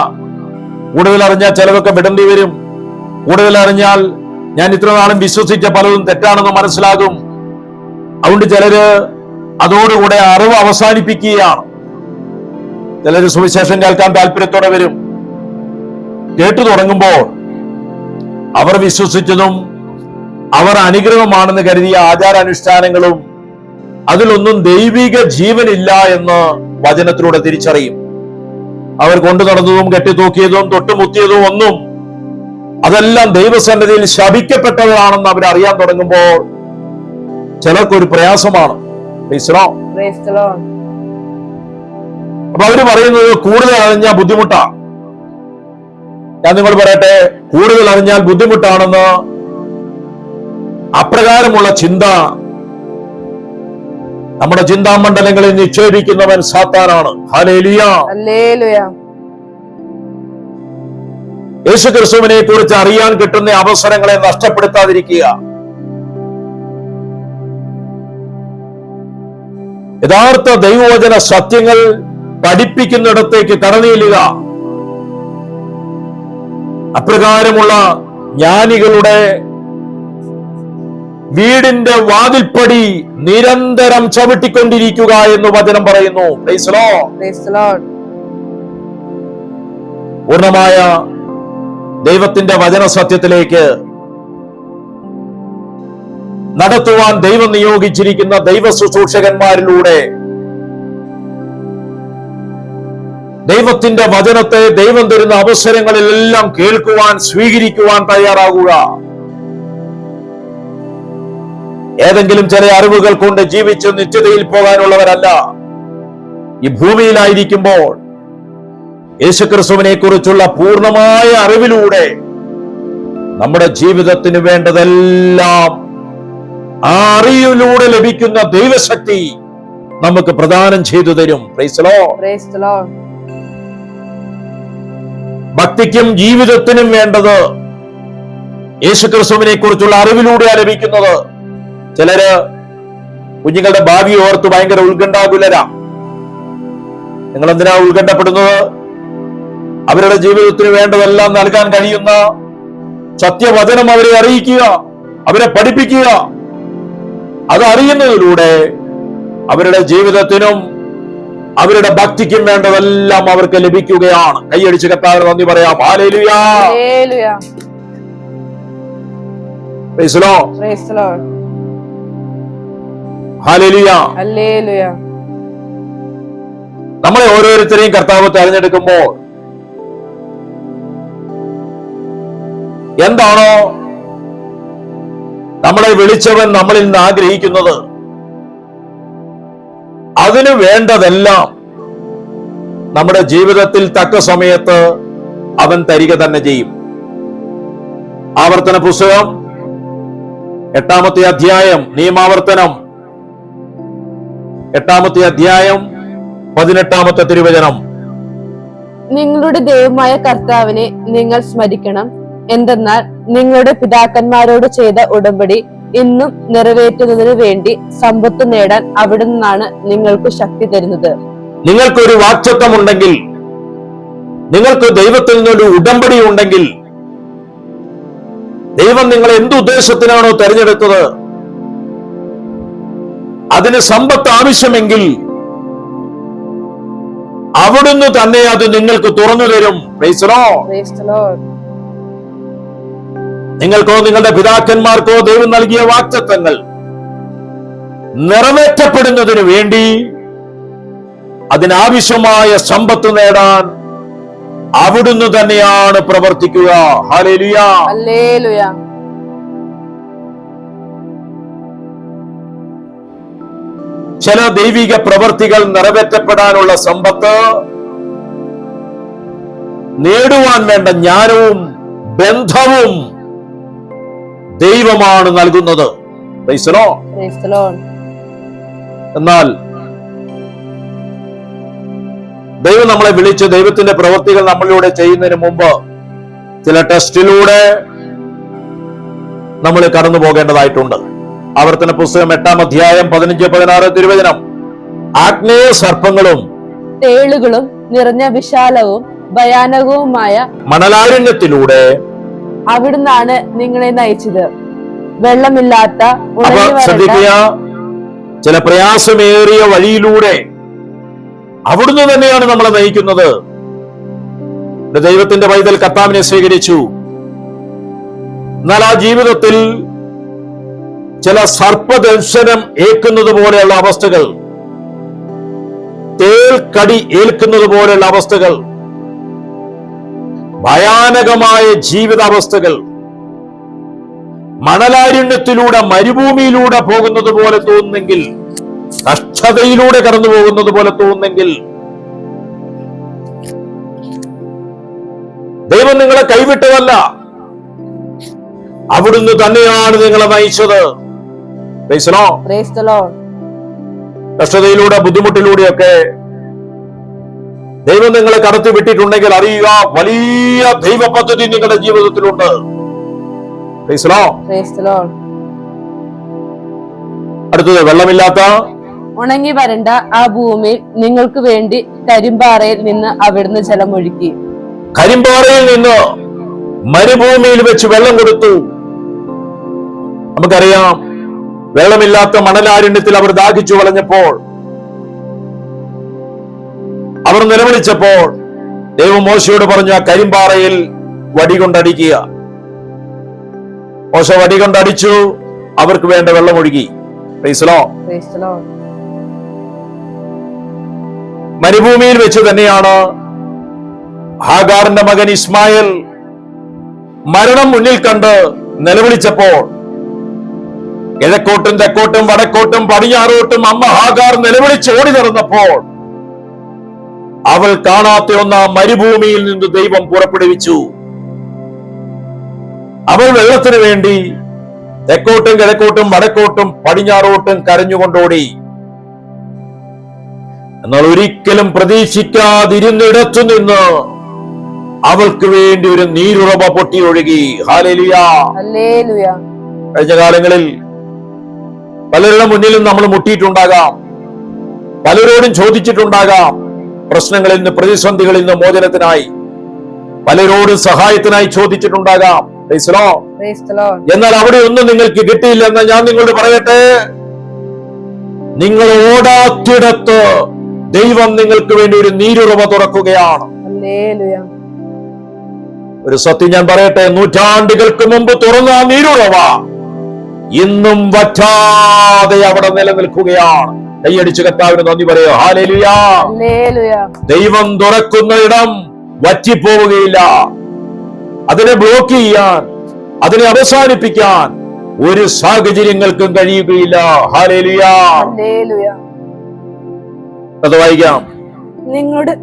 കൂടുതൽ അറിഞ്ഞാൽ ചിലതൊക്കെ വിടേണ്ടി വരും, കൂടുതൽ അറിഞ്ഞാൽ ഞാൻ ഇത്ര നാളും വിശ്വസിച്ച പലതും തെറ്റാണെന്ന് മനസ്സിലാകും. അതുകൊണ്ട് ചിലര് അതോടുകൂടെ അറിവ് അവസാനിപ്പിക്കുകയാണ്. ചിലര് സുവിശേഷം കേൾക്കാൻ താല്പര്യത്തോടെ വരും. കേട്ടു തുടങ്ങുമ്പോൾ അവർ വിശ്വസിച്ചതും അവർ അനുഗ്രഹമാണെന്ന് കരുതിയ ആചാരാനുഷ്ഠാനങ്ങളും അതിലൊന്നും ദൈവിക ജീവനില്ല എന്ന് വചനത്തിലൂടെ തിരിച്ചറിയും. അവർ കൊണ്ടു നടന്നതും കെട്ടിത്തൂക്കിയതും തൊട്ടുമുത്തിയതും ഒന്നും അതെല്ലാം ദൈവസന്നിധിയിൽ ശപിക്കപ്പെട്ടവരാണെന്ന് അവരറിയാൻ തുടങ്ങുമ്പോൾ ചിലർക്കൊരു പ്രയാസമാണ്. അപ്പൊ അവര് പറയുന്നത് കൂടുതൽ അറിഞ്ഞാൽ ബുദ്ധിമുട്ടാ. ഞാൻ നിങ്ങൾ പറയട്ടെ, കൂടുതൽ അറിഞ്ഞാൽ ബുദ്ധിമുട്ടാണെന്ന് അപ്രകാരമുള്ള ചിന്ത നമ്മുടെ ചിന്താമണ്ഡലങ്ങളിൽ നിക്ഷേപിക്കുന്നവൻ സാത്താനാണ്. Hallelujah, hallelujah. യേശുക്രിസ്തുവിനെ കുറിച്ച് അറിയാൻ കിട്ടുന്ന അവസരങ്ങളെ നഷ്ടപ്പെടുത്താതിരിക്കുക. യഥാർത്ഥ ദൈവവചന സത്യങ്ങൾ പഠിപ്പിക്കുന്നിടത്തേക്ക് കടന്നേലുക. അപ്രകാരമുള്ള ജ്ഞാനികളുടെ വീടിന്റെ വാതിൽപ്പടി നിരന്തരം ചവിട്ടിക്കൊണ്ടിരിക്കുക എന്ന് വചനം പറയുന്നു. Price the Lord. പൂർണ്ണമായ ദൈവത്തിന്റെ വചന സത്യത്തിലേക്ക് നടത്തുവാൻ ദൈവം നിയോഗിച്ചിരിക്കുന്ന ദൈവ ശുശ്രൂഷകന്മാരിലൂടെ ദൈവത്തിന്റെ വചനത്തെ ദൈവം തരുന്ന അവസരങ്ങളിലെല്ലാം കേൾക്കുവാൻ, സ്വീകരിക്കുവാൻ തയ്യാറാകുക. ഏതെങ്കിലും ചില അറിവുകൾ കൊണ്ട് ജീവിച്ച് നിത്യതയിൽ പോകാനുള്ളവരല്ല. ഈ ഭൂമിയിലായിരിക്കുമ്പോൾ യേശുക്രിസ്തുവിനെ കുറിച്ചുള്ള പൂർണ്ണമായ അറിവിലൂടെ നമ്മുടെ ജീവിതത്തിന് വേണ്ടതെല്ലാം ആ അറിവിലൂടെ ലഭിക്കുന്ന ദൈവശക്തി നമുക്ക് പ്രദാനം ചെയ്തു തരും. Price the Lord. ഭക്തിക്കും ജീവിതത്തിനും വേണ്ടത് യേശുക്രിസ്തുവിനെ കുറിച്ചുള്ള അറിവിലൂടെയാണ് ലഭിക്കുന്നത്. ചിലര് കുഞ്ഞുങ്ങളുടെ ഭാവി ഓർത്ത് ഭയങ്കര ഉത്കണ്ഠാകുലരാ. നിങ്ങൾ എന്തിനാ ഉത്കണ്ഠപ്പെടുന്നത്? അവരുടെ ജീവിതത്തിന് വേണ്ടതെല്ലാം നൽകാൻ കഴിയുന്ന സത്യവചനം അവരെ അറിയിക്കുക, അവരെ പഠിപ്പിക്കുക. അത് അറിയുന്നതിലൂടെ അവരുടെ ജീവിതത്തിനും അവരുടെ ഭക്തിക്കും വേണ്ടതെല്ലാം അവർക്ക് ലഭിക്കുകയാണ്. കൈയടിച്ച് കർത്താവിന് നന്ദി പറയാം. Hallelujah, hallelujah. Praise the Lord, praise the Lord. Hallelujah, hallelujah. നമ്മളെ ഓരോരുത്തരെയും കർത്താവ് തിരഞ്ഞെടുക്കുമ്പോൾ എന്താണോ നമ്മളെ വിളിച്ചവൻ നമ്മളിൽ നിന്ന് ആഗ്രഹിക്കുന്നത് അതിനു വേണ്ടതെല്ലാം നമ്മുടെ ജീവിതത്തിൽ തക്ക സമയത്ത് അവൻ തരിക തന്നെ ചെയ്യും. ആവർത്തന പുസ്തകം 8-ാമത്തെ അധ്യായം, നിയമാവർത്തനം 8-ാമത്തെ അധ്യായം 18-ാമത്തെ തിരുവചനം. നിങ്ങളുടെ ദൈവമായ കർത്താവിനെ നിങ്ങൾ സ്മരിക്കണം. എന്തെന്നാൽ നിങ്ങളുടെ പിതാക്കന്മാരോട് ചെയ്ത ഉടമ്പടി ഇന്നും നിറവേറ്റുന്നതിന് വേണ്ടി സമ്പത്ത് നേടാൻ അവിടുന്നാണ് നിങ്ങൾക്ക് ശക്തി തരുന്നത്. നിങ്ങൾക്കൊരു വാക്തത്വം ഉണ്ടെങ്കിൽ, നിങ്ങൾക്ക് ദൈവത്തിൽ നിന്നൊരു ഉടമ്പടി ഉണ്ടെങ്കിൽ, ദൈവം നിങ്ങളെ എന്ത് ഉദ്ദേശത്തിനാണോ തെരഞ്ഞെടുത്തത് അതിന് സമ്പത്ത് ആവശ്യമെങ്കിൽ അവിടുന്ന് തന്നെ അത് നിങ്ങൾക്ക് തുറന്നു തരും. Praise the Lord. Praise the Lord. നിങ്ങൾക്കോ നിങ്ങളുടെ പിതാക്കന്മാർക്കോ ദൈവം നൽകിയ വാക്തത്വങ്ങൾ നിറവേറ്റപ്പെടുന്നതിന് വേണ്ടി അതിനാവശ്യമായ സമ്പത്ത് നേടാൻ അവിടുന്ന് തന്നെയാണ് പ്രവർത്തിക്കുക. ഹല്ലേലൂയ. ഹല്ലേലൂയ. ചില ദൈവിക പ്രവർത്തികൾ നിറവേറ്റപ്പെടാനുള്ള സമ്പത്ത് നേടുവാൻ വേണ്ട ജ്ഞാനവും ബന്ധവും ദൈവമാണ് നൽകുന്നത്. Praise the Lord. Praise the Lord. എന്നാൽ ദൈവം നമ്മളെ വിളിച്ച് ദൈവത്തിന്റെ പ്രവൃത്തികൾ നമ്മളിലൂടെ ചെയ്യുന്നതിന് മുമ്പ് ചില ടെസ്റ്റിലൂടെ നമ്മൾ കടന്നു പോകേണ്ടതായിട്ടുണ്ട്. ആവർത്തന പുസ്തകം 8-ാം അധ്യായം 15-16 തിരുവചനം. ആഗ്നേയ സർപ്പങ്ങളും തേളുകളും നിറഞ്ഞ വിശാലവും ഭയാനകവുമായ മണലാരണ്യത്തിലൂടെ അവിടുന്നാണ് നിങ്ങളെ നയിച്ചത്. വെള്ളമില്ലാത്ത അപ്പൊ ശ്രദ്ധിക്കുക, ചില പ്രയാസമേറിയ വഴിയിലൂടെ അവിടുന്ന് തന്നെയാണ് നമ്മളെ നയിക്കുന്നത്. ദൈവത്തിന്റെ പൈതൽ കർത്താവിനെ സ്വീകരിച്ചു. എന്നാൽ ആ ജീവിതത്തിൽ ചില സർപ്പദംശനം ഏൽക്കുന്നത് പോലെയുള്ള അവസ്ഥകൾ, തേൾ കടി ഏൽക്കുന്നത് പോലെയുള്ള അവസ്ഥകൾ, ഭയാനകമായ ജീവിതാവസ്ഥകൾ, മണലാരണ്യത്തിലൂടെ മരുഭൂമിയിലൂടെ പോകുന്നത് പോലെ തോന്നുന്നെങ്കിൽ, കഷ്ടതയിലൂടെ കടന്നു പോകുന്നത് പോലെ തോന്നുന്നെങ്കിൽ, ദൈവം നിങ്ങളെ കൈവിട്ടതല്ല, അവിടുന്ന് തന്നെയാണ് നിങ്ങളെ നയിച്ചത്. Praise the Lord. Praise the Lord. കഷ്ടതയിലൂടെ ബുദ്ധിമുട്ടിലൂടെയൊക്കെ ദൈവം നിങ്ങളെ കടത്തി വിട്ടിട്ടുണ്ടെങ്കിൽ അറിയുക, വലിയ ദൈവ പദ്ധതി നിങ്ങളുടെ ജീവിതത്തിലുണ്ട്. Praise the Lord. Praise the Lord. അടുത്തത്, വെള്ളമില്ലാത്ത ഉണങ്ങി വരണ്ട ആ ഭൂമിയിൽ നിങ്ങൾക്ക് വേണ്ടി കരിമ്പാറയിൽ നിന്ന് അവിടുന്ന് ജലമൊഴുക്കി. കരിമ്പാറയിൽ നിന്ന് മരുഭൂമിയിൽ വെച്ച് വെള്ളം കൊടുത്തു. നമുക്കറിയാം, വെള്ളമില്ലാത്ത മണലാരണ്യത്തിൽ അവർ ദാഹിച്ചു വളഞ്ഞപ്പോൾ, അവർ നിലവിളിച്ചപ്പോൾ ദൈവം മോശയോട് പറഞ്ഞു, ആ കരിമ്പാറയിൽ വടികൊണ്ടടിക്കുക. മോശ വടികൊണ്ടടിച്ചു, അവർക്ക് വേണ്ട വെള്ളം ഒഴുകി. Praise the Lord. Praise the Lord. മരുഭൂമിയിൽ വെച്ച് തന്നെയാണ് ഹാഗാറിന്റെ മകൻ ഇസ്മായേൽ മരണം മുന്നിൽ കണ്ട് നിലവിളിച്ചപ്പോൾ, കിഴക്കോട്ടും തെക്കോട്ടും വടക്കോട്ടും പടിഞ്ഞാറോട്ടും അമ്മ ഹാഗാർ നിലവിളിച്ച് ഓടി നടന്നപ്പോൾ അവൾ കാണാത്ത ഒന്ന് മരുഭൂമിയിൽ നിന്ന് ദൈവം പുറപ്പെടുവിച്ചു. അവൾ വെള്ളത്തിന് വേണ്ടി തെക്കോട്ടും കിഴക്കോട്ടും വടക്കോട്ടും പടിഞ്ഞാറോട്ടും കരഞ്ഞുകൊണ്ടോടി. എന്നാൽ ഒരിക്കലും പ്രതീക്ഷിക്കാതിരുന്നിടത്തു നിന്ന് അവൾക്ക് വേണ്ടി ഒരു നീരുറവ പൊട്ടി ഒഴുകി. ഹല്ലേലൂയ. ഹല്ലേലൂയ. കഴിഞ്ഞ കാലങ്ങളിൽ പലരുടെ മുന്നിലും നമ്മൾ മുട്ടിയിട്ടുണ്ടാകാം, പലരോടും ചോദിച്ചിട്ടുണ്ടാകാം, പ്രശ്നങ്ങളിൽ നിന്ന്, പ്രതിസന്ധികളിൽ നിന്ന് മോചനത്തിനായി പലരോടും സഹായത്തിനായി ചോദിച്ചിട്ടുണ്ടാകാം. Praise the Lord. Praise the Lord. എന്നാൽ അവിടെ ഒന്നും നിങ്ങൾക്ക് കിട്ടിയില്ലെന്ന് ഞാൻ നിങ്ങളോട് പറയട്ടെ, നിങ്ങൾ ഓടാത്തിടത്ത് ദൈവം നിങ്ങൾക്ക് വേണ്ടി ഒരു നീരുറവ തുറക്കുകയാണ്. ഹല്ലേലൂയ. ഒരു സത്യം ഞാൻ പറയട്ടെ, നൂറ്റാണ്ടുകൾക്ക് മുമ്പ് തുറന്ന ആ നീരുറവ ഇന്നും വറ്റാതെ അവിടെ നിലനിൽക്കുകയാണ്. കൈയടിച്ച് കർത്താവിന് നന്ദി പറയുക. ഹല്ലേലൂയ. ഹല്ലേലൂയ. ദൈവം തുറക്കുന്ന ഇടം വറ്റിപ്പോവുകയില്ല. അതിനെ ബ്ലോക്ക് ചെയ്യാൻ, അതിനെ അവസാനിപ്പിക്കാൻ ഒരു സാഹചര്യങ്ങൾക്കും കഴിയുകയില്ല. ഹല്ലേലൂയ. ഹല്ലേലൂയ. അത് വായിക്കാം. നിങ്ങളുടെ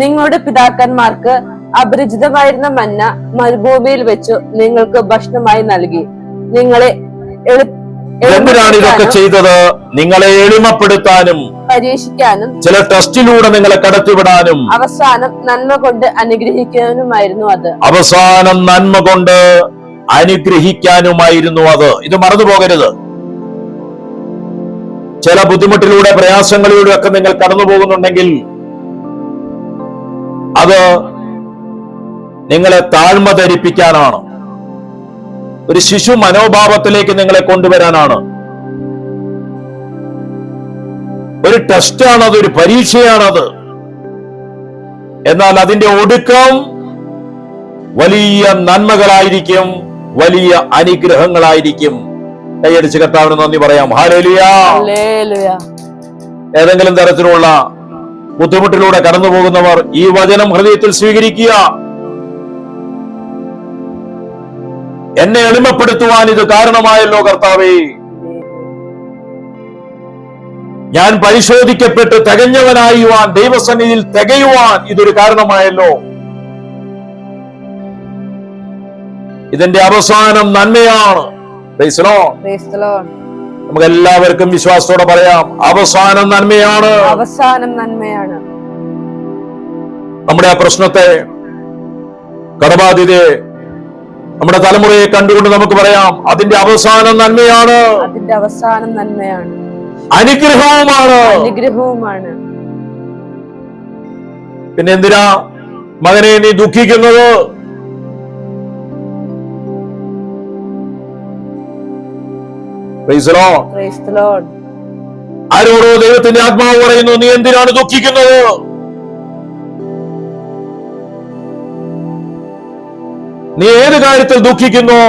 നിങ്ങളുടെ പിതാക്കന്മാർക്ക് അപരിചിതമായിരുന്ന മന്ന മരുഭൂമിയിൽ വെച്ചു നിങ്ങൾക്ക് ഭക്ഷണമായി നൽകി. നിങ്ങളെ എന്തിനാണ് ഇതൊക്കെ ചെയ്തത്? നിങ്ങളെ എളിമപ്പെടുത്താനും പരീക്ഷിക്കാനും ചില ടെസ്റ്റിലൂടെ നിങ്ങളെ കടത്തിവിടാനും അവസാനം നന്മ കൊണ്ട് അനുഗ്രഹിക്കാനുമായിരുന്നു അത്. അവസാനം നന്മ കൊണ്ട് അനുഗ്രഹിക്കാനുമായിരുന്നു അത്. ഇത് മറന്നു പോകരുത്. ചില ബുദ്ധിമുട്ടിലൂടെ പ്രയാസങ്ങളിലൂടെ ഒക്കെ നിങ്ങൾ കടന്നു പോകുന്നുണ്ടെങ്കിൽ അത് നിങ്ങളെ താഴ്മ ധരിപ്പിക്കാനാണ്, ഒരു ശിശു മനോഭാവത്തിലേക്ക് നിങ്ങളെ കൊണ്ടുവരാനാണ്. ഒരു ടെസ്റ്റാണത്, ഒരു പരീക്ഷയാണത്. എന്നാൽ അതിന്റെ ഒടുക്കം വലിയ നന്മകളായിരിക്കും, വലിയ അനുഗ്രഹങ്ങളായിരിക്കും. കൈയടിച്ച് കർത്താവിന് നന്ദി പറയാം. ഹല്ലേലൂയ. ഏതെങ്കിലും തരത്തിലുള്ള ബുദ്ധിമുട്ടിലൂടെ കടന്നു പോകുന്നവർ ഈ വചനം ഹൃദയത്തിൽ സ്വീകരിക്കുക. എന്നെ എളിമപ്പെടുത്തുവാൻ ഇത് കാരണമായല്ലോ കർത്താവേ. ഞാൻ പരിശോധിക്കപ്പെട്ട് തികഞ്ഞവനായുവാൻ, ദൈവസന്നിധിയിൽ തികയുവാൻ ഇതൊരു കാരണമായല്ലോ. ഇതിന്റെ അവസാനം നന്മയാണ്. Price the Lord. നമുക്ക് എല്ലാവർക്കും വിശ്വാസത്തോടെ പറയാം, അവസാനം നന്മയാണ്. അവസാനം നന്മയാണ്. നമ്മുടെ ആ പ്രശ്നത്തെ, കടബാധ്യതയെ, നമ്മുടെ തലമുറയെ കണ്ടുകൊണ്ട് നമുക്ക് പറയാം, അതിന്റെ അവസാനം നന്മയാണ്. അതിന്റെ അവസാനം നന്മയാണ്, അനുഗ്രഹവുമാണ്. അനുഗ്രഹവുമാണ്. പിന്നെ എന്തിനാ മകനെ നീ ദുഃഖിക്കുന്നത്? Price the Lord. ആരോടോ ദൈവത്തിന്റെ ആത്മാവ് പറയുന്നു, നീ എന്തിനാണ് ദുഃഖിക്കുന്നത്? നീ ഏത് കാര്യത്തിൽ ദുഃഖിക്കുന്നു?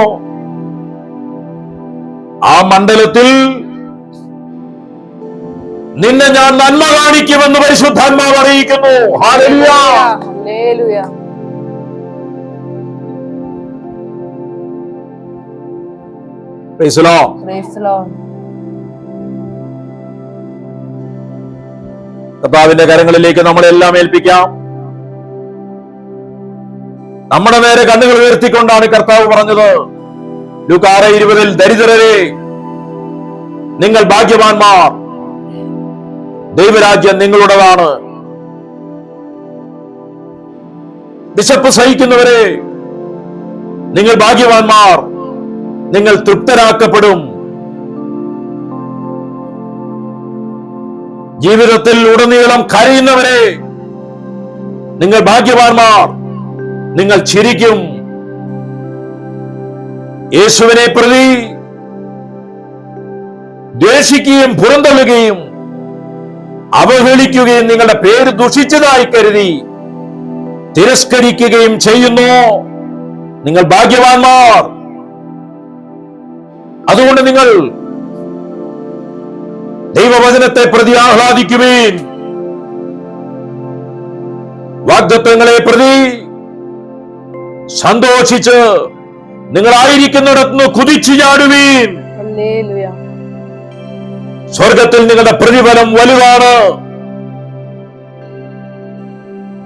ആ മണ്ഡലത്തിൽ നിന്നെ ഞാൻ നന്മ കാണിക്കുമെന്ന് പരിശുദ്ധാത്മാവ് അറിയിക്കുന്നു. Hallelujah, hallelujah. Praise the Lord. Praise the Lord. കർത്താവിന്റെ കരങ്ങളിലേക്ക് നമ്മളെല്ലാം ഏൽപ്പിക്കാം. നമ്മുടെ നേരെ കണ്ണുകൾ ഉയർത്തിക്കൊണ്ടാണ് കർത്താവ് പറഞ്ഞത്, ലൂക്കാ 6:20, ദരിദ്രരെ നിങ്ങൾ ഭാഗ്യവാന്മാർ, ദൈവരാജ്യം നിങ്ങളുടേതാണ്. വിശപ്പ് സഹിക്കുന്നവരെ നിങ്ങൾ ഭാഗ്യവാന്മാർ, നിങ്ങൾ തൃപ്തരാക്കപ്പെടും. ജീവിതത്തിൽ ഉടനീളം കരയുന്നവരെ നിങ്ങൾ ഭാഗ്യവാന്മാർ, നിങ്ങൾ ചിരിക്കും. യേശുവിനെ പ്രതി ദ്വേഷിക്കുകയും പുറന്തള്ളുകയും അവഹേളിക്കുകയും നിങ്ങളുടെ പേര് ദുഷിച്ചതായി കരുതി തിരസ്കരിക്കുകയും ചെയ്യുന്നു, നിങ്ങൾ ഭാഗ്യവാന്മാർ. അതുകൊണ്ട് നിങ്ങൾ ദൈവവചനത്തെ പ്രതി ആഹ്ലാദിക്കുവീൻ, വാഗ്ദത്തങ്ങളെ പ്രതി സന്തോഷിച്ച് നിങ്ങളായിരിക്കുന്നിടത്തുനിന്ന് കുതിച്ചു ചാടുവീൻ. ഹല്ലേലൂയ. സ്വർഗത്തിൽ നിങ്ങളുടെ പ്രതിഫലം വലുതാണ്.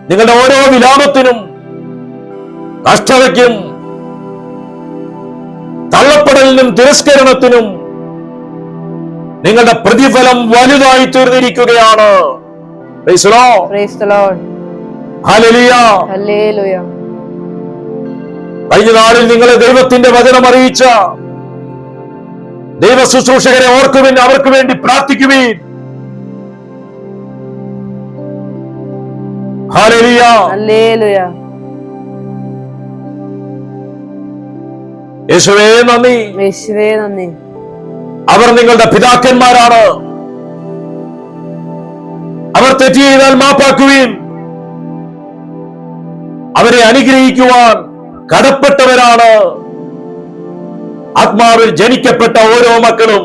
നിങ്ങളുടെ ഓരോ വിലാപത്തിനും, കഷ്ടതയ്ക്കും, തള്ളപ്പെടലിനും തിരസ്കരണത്തിനും നിങ്ങളുടെ പ്രതിഫലം വലുതായി തീർന്നിരിക്കുകയാണ്. Praise the Lord. Hallelujah, hallelujah. കഴിഞ്ഞ നാളിൽ നിങ്ങളെ ദൈവത്തിന്റെ വചനം അറിയിച്ച ദൈവ ശുശ്രൂഷകരെ ഓർക്കുവിൻ, അവർക്ക് വേണ്ടി പ്രാർത്ഥിക്കുവിൻ. Hallelujah, hallelujah. യേശുവേ നന്ദി, യേശുവേ നന്ദി. അവർ നിങ്ങളുടെ പിതാക്കന്മാരാണ്. അവർ തെറ്റ് ചെയ്താൽ മാപ്പാക്കുവിൻ. അവരെ അനുഗ്രഹിക്കുവാൻ കടപ്പെട്ടവരാണ് ആത്മാവിൽ ജനിക്കപ്പെട്ട ഓരോ മക്കളും.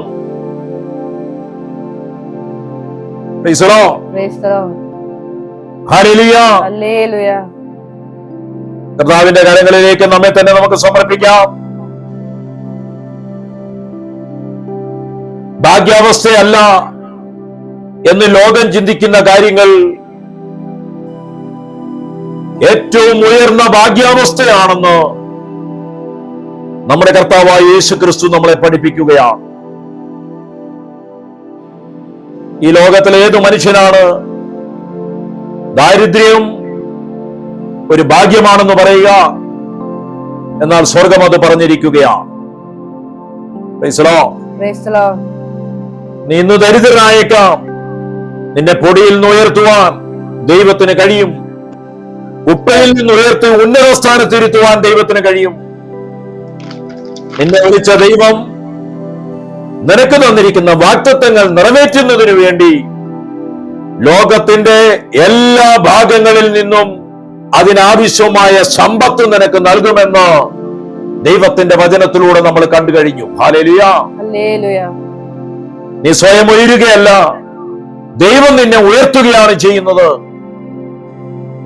Price the Lord. Praise the Lord. Hallelujah, hallelujah. കർത്താവിന്റെ കരങ്ങളിലേക്ക് നമ്മെ തന്നെ നമുക്ക് സമർപ്പിക്കാം. ഭാഗ്യാവസ്ഥയല്ല എന്ന് ലോകം ചിന്തിക്കുന്ന കാര്യങ്ങൾ ഏറ്റവും ഉയർന്ന ഭാഗ്യാവസ്ഥയാണെന്ന് നമ്മുടെ കർത്താവായ യേശു ക്രിസ്തു നമ്മളെ പഠിപ്പിക്കുകയാണ്. ഈ ലോകത്തിലെ ഏത് മനുഷ്യനാണ് ദാരിദ്ര്യം ഒരു ഭാഗ്യമാണെന്ന് പറയുക? എന്നാൽ സ്വർഗം അത് പറഞ്ഞിരിക്കുകയാണ്. Praise the Lord. Praise the Lord. നീ ഇന്ന് ദരിദ്രനായേക്കാം, നിന്നെ പൊടിയിൽ നിന്ന് ഉയർത്തുവാൻ ദൈവത്തിന് കഴിയും. ഉപ്പയിൽ നിന്ന് ഉയർത്തി ഉന്നത സ്ഥാനത്തിരുത്തുവാൻ ദൈവത്തിന് കഴിയും. നിന്നെ വിളിച്ച ദൈവം നിനക്ക് തന്നിരിക്കുന്ന വാഗ്ദത്തങ്ങൾ നിറവേറ്റുന്നതിനു വേണ്ടി ലോകത്തിന്റെ എല്ലാ ഭാഗങ്ങളിൽ നിന്നും അതിനാവശ്യമായ സമ്പത്ത് നിനക്ക് നൽകുമെന്ന് ദൈവത്തിന്റെ വചനത്തിലൂടെ നമ്മൾ കണ്ടു കഴിഞ്ഞു. ഹല്ലേലൂയ. ഹല്ലേലൂയ. നീ സ്വയം ഉയരുകയല്ല, ദൈവം നിന്നെ ഉയർത്തുകയാണ് ചെയ്യുന്നത്.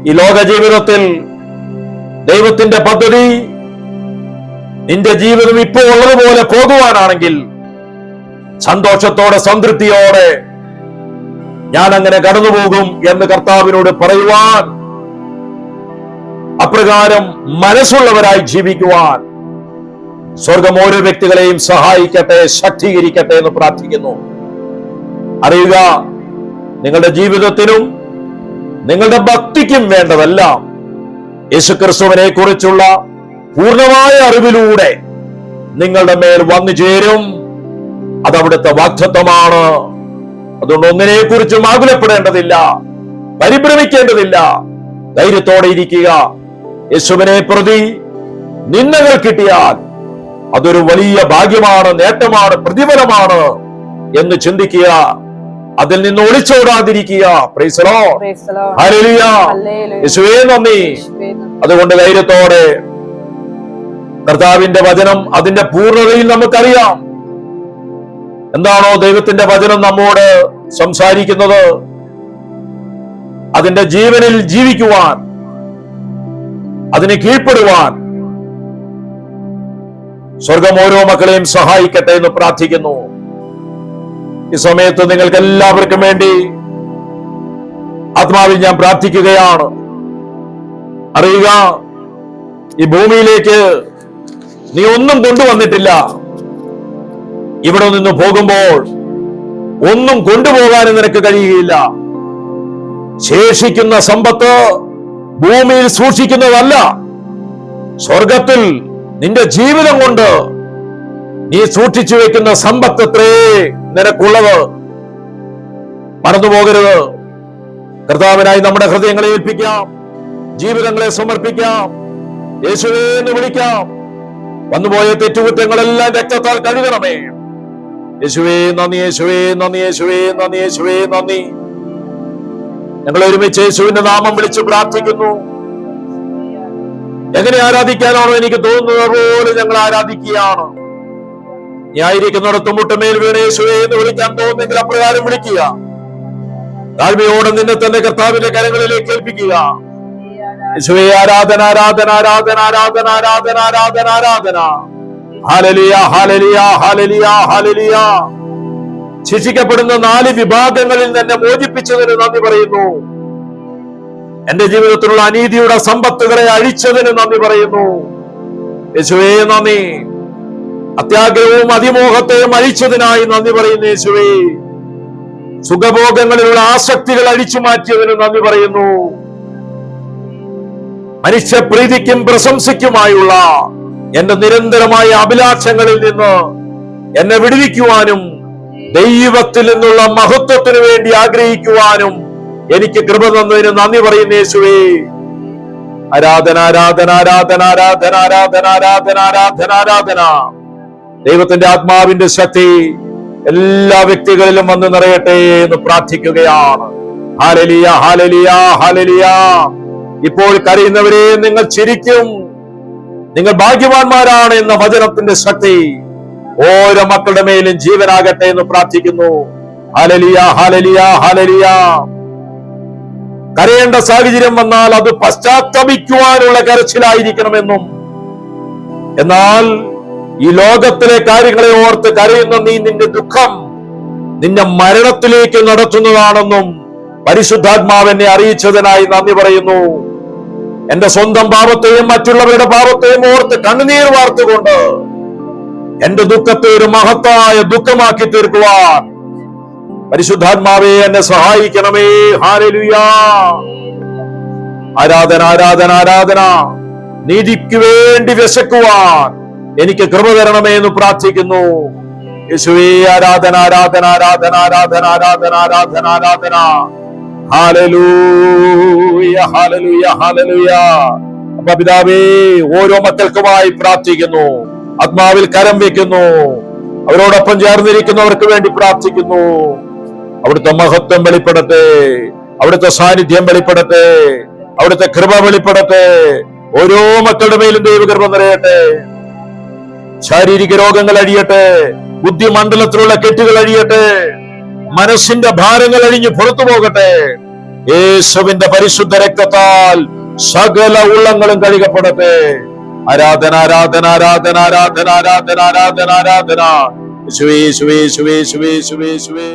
ഈ ലോക ജീവിതത്തിൽ ദൈവത്തിന്റെ പദ്ധതി നിന്റെ ജീവിതം ഇപ്പോൾ ഉള്ളതുപോലെ പോകുവാനാണെങ്കിൽ സന്തോഷത്തോടെ സംതൃപ്തിയോടെ ഞാൻ അങ്ങനെ കടന്നുപോകും എന്ന് കർത്താവിനോട് പറയുവാൻ, അപ്രകാരം മനസ്സുള്ളവരായി ജീവിക്കുവാൻ സ്വർഗം ഓരോ വ്യക്തികളെയും സഹായിക്കട്ടെ, ശക്തീകരിക്കട്ടെ എന്ന് പ്രാർത്ഥിക്കുന്നു. അറിയുക, നിങ്ങളുടെ ജീവിതത്തിനും നിങ്ങളുടെ ഭക്തിക്കും വേണ്ടതെല്ലാം യേശുക്രിസ്തുവിനെ കുറിച്ചുള്ള പൂർണ്ണമായ അറിവിലൂടെ നിങ്ങളുടെ മേൽ വന്നു ചേരും. അത് അവിടുത്തെ വാഗ്ദത്തമാണ്. അതുകൊണ്ട് ഒന്നിനെ കുറിച്ചും ആകുലപ്പെടേണ്ടതില്ല, പരിഭ്രമിക്കേണ്ടതില്ല. ധൈര്യത്തോടെ ഇരിക്കുക. യേശുവിനെ പ്രതി നിന്ദകൾ കിട്ടിയാൽ അതൊരു വലിയ ഭാഗ്യമാണ്, നേട്ടമാണ്, പ്രതിഫലമാണ് എന്ന് ചിന്തിക്കുക. അതിൽ നിന്ന് ഒളിച്ചോടാതിരിക്കുക. Praise the Lord. ഹല്ലേലൂയ. യേശുവേ നന്ദി. അതുകൊണ്ട് ധൈര്യത്തോടെ കർത്താവിന്റെ വചനം അതിന്റെ പൂർണ്ണതയിൽ നമുക്കറിയാം. എന്താണോ ദൈവത്തിന്റെ വചനം നമ്മോട് സംസാരിക്കുന്നത്, അതിന്റെ ജീവനിൽ ജീവിക്കുവാൻ, അതിന് കീഴ്പ്പെടുവാൻ സ്വർഗം ഓരോ മക്കളെയും സഹായിക്കട്ടെ എന്ന് പ്രാർത്ഥിക്കുന്നു. ഈ സമയത്ത് നിങ്ങൾക്ക് എല്ലാവർക്കും വേണ്ടി ആത്മാവിൽ ഞാൻ പ്രാർത്ഥിക്കുകയാണ്. അറിയുക, ഈ ഭൂമിയിലേക്ക് നീ ഒന്നും കൊണ്ടുവന്നിട്ടില്ല. ഇവിടെ നിന്ന് പോകുമ്പോൾ ഒന്നും കൊണ്ടുപോകാനും നിനക്ക് കഴിയുകയില്ല. ശേഷിക്കുന്ന സമ്പത്ത് ഭൂമിയിൽ സൂക്ഷിക്കുന്നതല്ല, സ്വർഗത്തിൽ നിന്റെ ജീവിതം കൊണ്ട് നീ സൂക്ഷിച്ചു വെക്കുന്ന സമ്പത്തത്രേ നിനക്കുള്ളത്. മറന്നുപോകരുത്. കർത്താവിനായി നമ്മുടെ ഹൃദയങ്ങളെ ഏൽപ്പിക്കാം, ജീവിതങ്ങളെ സമർപ്പിക്കാം, യേശുവേ എന്ന് വിളിക്കാം. വന്നുപോയ തെറ്റുകുറ്റങ്ങളെല്ലാം രക്തത്താൽ കഴുകണമേ. യേശുവേ നന്ദി, യേശുവേ നന്ദി, യേശുവേ നന്ദി, യേശുവേ നന്ദി. ഞങ്ങൾ ഒരുമിച്ച് യേശുവിന്റെ നാമം വിളിച്ച് പ്രാർത്ഥിക്കുന്നു. എങ്ങനെ ആരാധിക്കാനാണോ എനിക്ക് തോന്നുന്നത് പോലെ ഞങ്ങൾ ആരാധിക്കുകയാണ്. നീ ആയിരിക്കുന്നിടത്തും മുട്ടുമേൽ വീണ് യേശുവേ എന്ന് വിളിക്കാൻ തോന്നുന്നെങ്കിൽ അപ്രകാരം വിളിക്കുക. താഴ്മയോടെ നിന്നെ തന്നെ കർത്താവിന്റെ കരങ്ങളിലേക്ക് ഏൽപ്പിക്കുക. യേശുവേ ആരാധന, ആരാധന, ആരാധന, ആരാധന, ആരാധന, ആരാധന, ആരാധന. Hallelujah, hallelujah, hallelujah, hallelujah. ശിക്ഷിക്കപ്പെടുന്ന 4 വിഭാഗങ്ങളിൽ തന്നെ മോചിപ്പിച്ചതിന് നന്ദി പറയുന്നു. എന്റെ ജീവിതത്തിലുള്ള അനീതിയുടെ സമ്പത്തുകളെ അഴിച്ചതിന് നന്ദി പറയുന്നു. യേശുവേ നന്ദി. അത്യാഗ്രഹവും അതിമോഹത്തെയും അഴിച്ചതിനായി നന്ദി പറയുന്നു. യേശുവേ, സുഖഭോഗങ്ങളിലുള്ള ആസക്തികൾ അഴിച്ചു മാറ്റിയതിന് നന്ദി പറയുന്നു. മനുഷ്യപ്രീതിക്കും പ്രശംസയ്ക്കുമായുള്ള എന്റെ നിരന്തരമായ അഭിലാഷങ്ങളിൽ നിന്ന് എന്നെ വിടുവിക്കുവാനും ദൈവത്തിൽ നിന്നുള്ള മഹത്വത്തിനു വേണ്ടി ആഗ്രഹിക്കുവാനും എനിക്ക് കൃപ തന്നതിന് നന്ദി പറയുന്നു. യേശുവേ, ആരാധന, ആരാധന, ആരാധന, ആരാധന, ആരാധന, ആരാധന, ആരാധന, ആരാധന. ദൈവത്തിന്റെ ആത്മാവിന്റെ ശക്തി എല്ലാ വ്യക്തികളിലും വന്ന് നിറയട്ടെ എന്ന് പ്രാർത്ഥിക്കുകയാണ്. Hallelujah, hallelujah, hallelujah. ഇപ്പോൾ കരയുന്നവരെ നിങ്ങൾ ചിരിക്കും, നിങ്ങൾ ഭാഗ്യവാന്മാരാണ് എന്ന വചനത്തിന്റെ ശക്തി ഓരോ മക്കളുടെ മേലും ജീവനാകട്ടെ എന്ന് പ്രാർത്ഥിക്കുന്നു. Hallelujah, hallelujah, hallelujah. കരയേണ്ട സാഹചര്യം വന്നാൽ അത് പശ്ചാത്തപിക്കുവാനുള്ള കരച്ചിലായിരിക്കണമെന്നും, എന്നാൽ ഈ ലോകത്തിലെ കാര്യങ്ങളെ ഓർത്ത് കരയുന്ന നീ നിന്റെ ദുഃഖം നിന്നെ മരണത്തിലേക്ക് നടത്തുന്നതാണെന്നും പരിശുദ്ധാത്മാവ് എന്നെ അറിയിച്ചതിനായി നന്ദി പറയുന്നു. എന്റെ സ്വന്തം പാപത്തെയും മറ്റുള്ളവരുടെ പാപത്തെയും ഓർത്ത് കണ്ണുനീർ വാർത്തുകൊണ്ട് എന്റെ ദുഃഖത്തെ ഒരു മഹത്തായ ദുഃഖമാക്കി തീർക്കുവാൻ പരിശുദ്ധാത്മാവേ എന്നെ സഹായിക്കണമേ. ഹല്ലേലൂയ. ആരാധന ആരാധന ആരാധന. നീതിക്ക് വേണ്ടി വിശക്കുവാൻ എനിക്ക് കൃപ തരണമേ എന്ന് പ്രാർത്ഥിക്കുന്നു. യേശുവേ ആരാധന ആരാധന ആരാധന ആരാധന ആരാധന ആരാധന ആരാധന. Hallelujah hallelujah hallelujah. അപ്പാ പിതാവേ, ഓരോ മക്കൾക്കുമായി പ്രാർത്ഥിക്കുന്നു, ആത്മാവിൽ കരം വെക്കുന്നു, അവരോടൊപ്പം ചേർന്നിരിക്കുന്നവർക്ക് വേണ്ടി പ്രാർത്ഥിക്കുന്നു. അവിടുത്തെ മഹത്വം വെളിപ്പെടട്ടെ, അവിടുത്തെ സാന്നിധ്യം വെളിപ്പെടട്ടെ, അവിടുത്തെ കൃപ വെളിപ്പെടട്ടെ. ഓരോ മക്കളുടെ മേലും ദൈവകൃപ നിറയട്ടെ. ശാരീരിക രോഗങ്ങൾ അഴിയട്ടെ, ബുദ്ധിമണ്ഡലത്തിലുള്ള കെട്ടുകൾ അഴിയട്ടെ, മനസ്സിന്റെ ഭാരങ്ങൾ അഴിഞ്ഞ് പുറത്തു പോകട്ടെ. യേശുവിന്റെ പരിശുദ്ധ രക്തത്താൽ സകല ഉള്ളങ്ങളും കഴുകപ്പെടട്ടെ. ആരാധന ആരാധന ആരാധന ആരാധന ആരാധന ആരാധന ആരാധന. യേശുവേ യേശുവേ യേശുവേ യേശുവേ യേശുവേ യേശുവേ.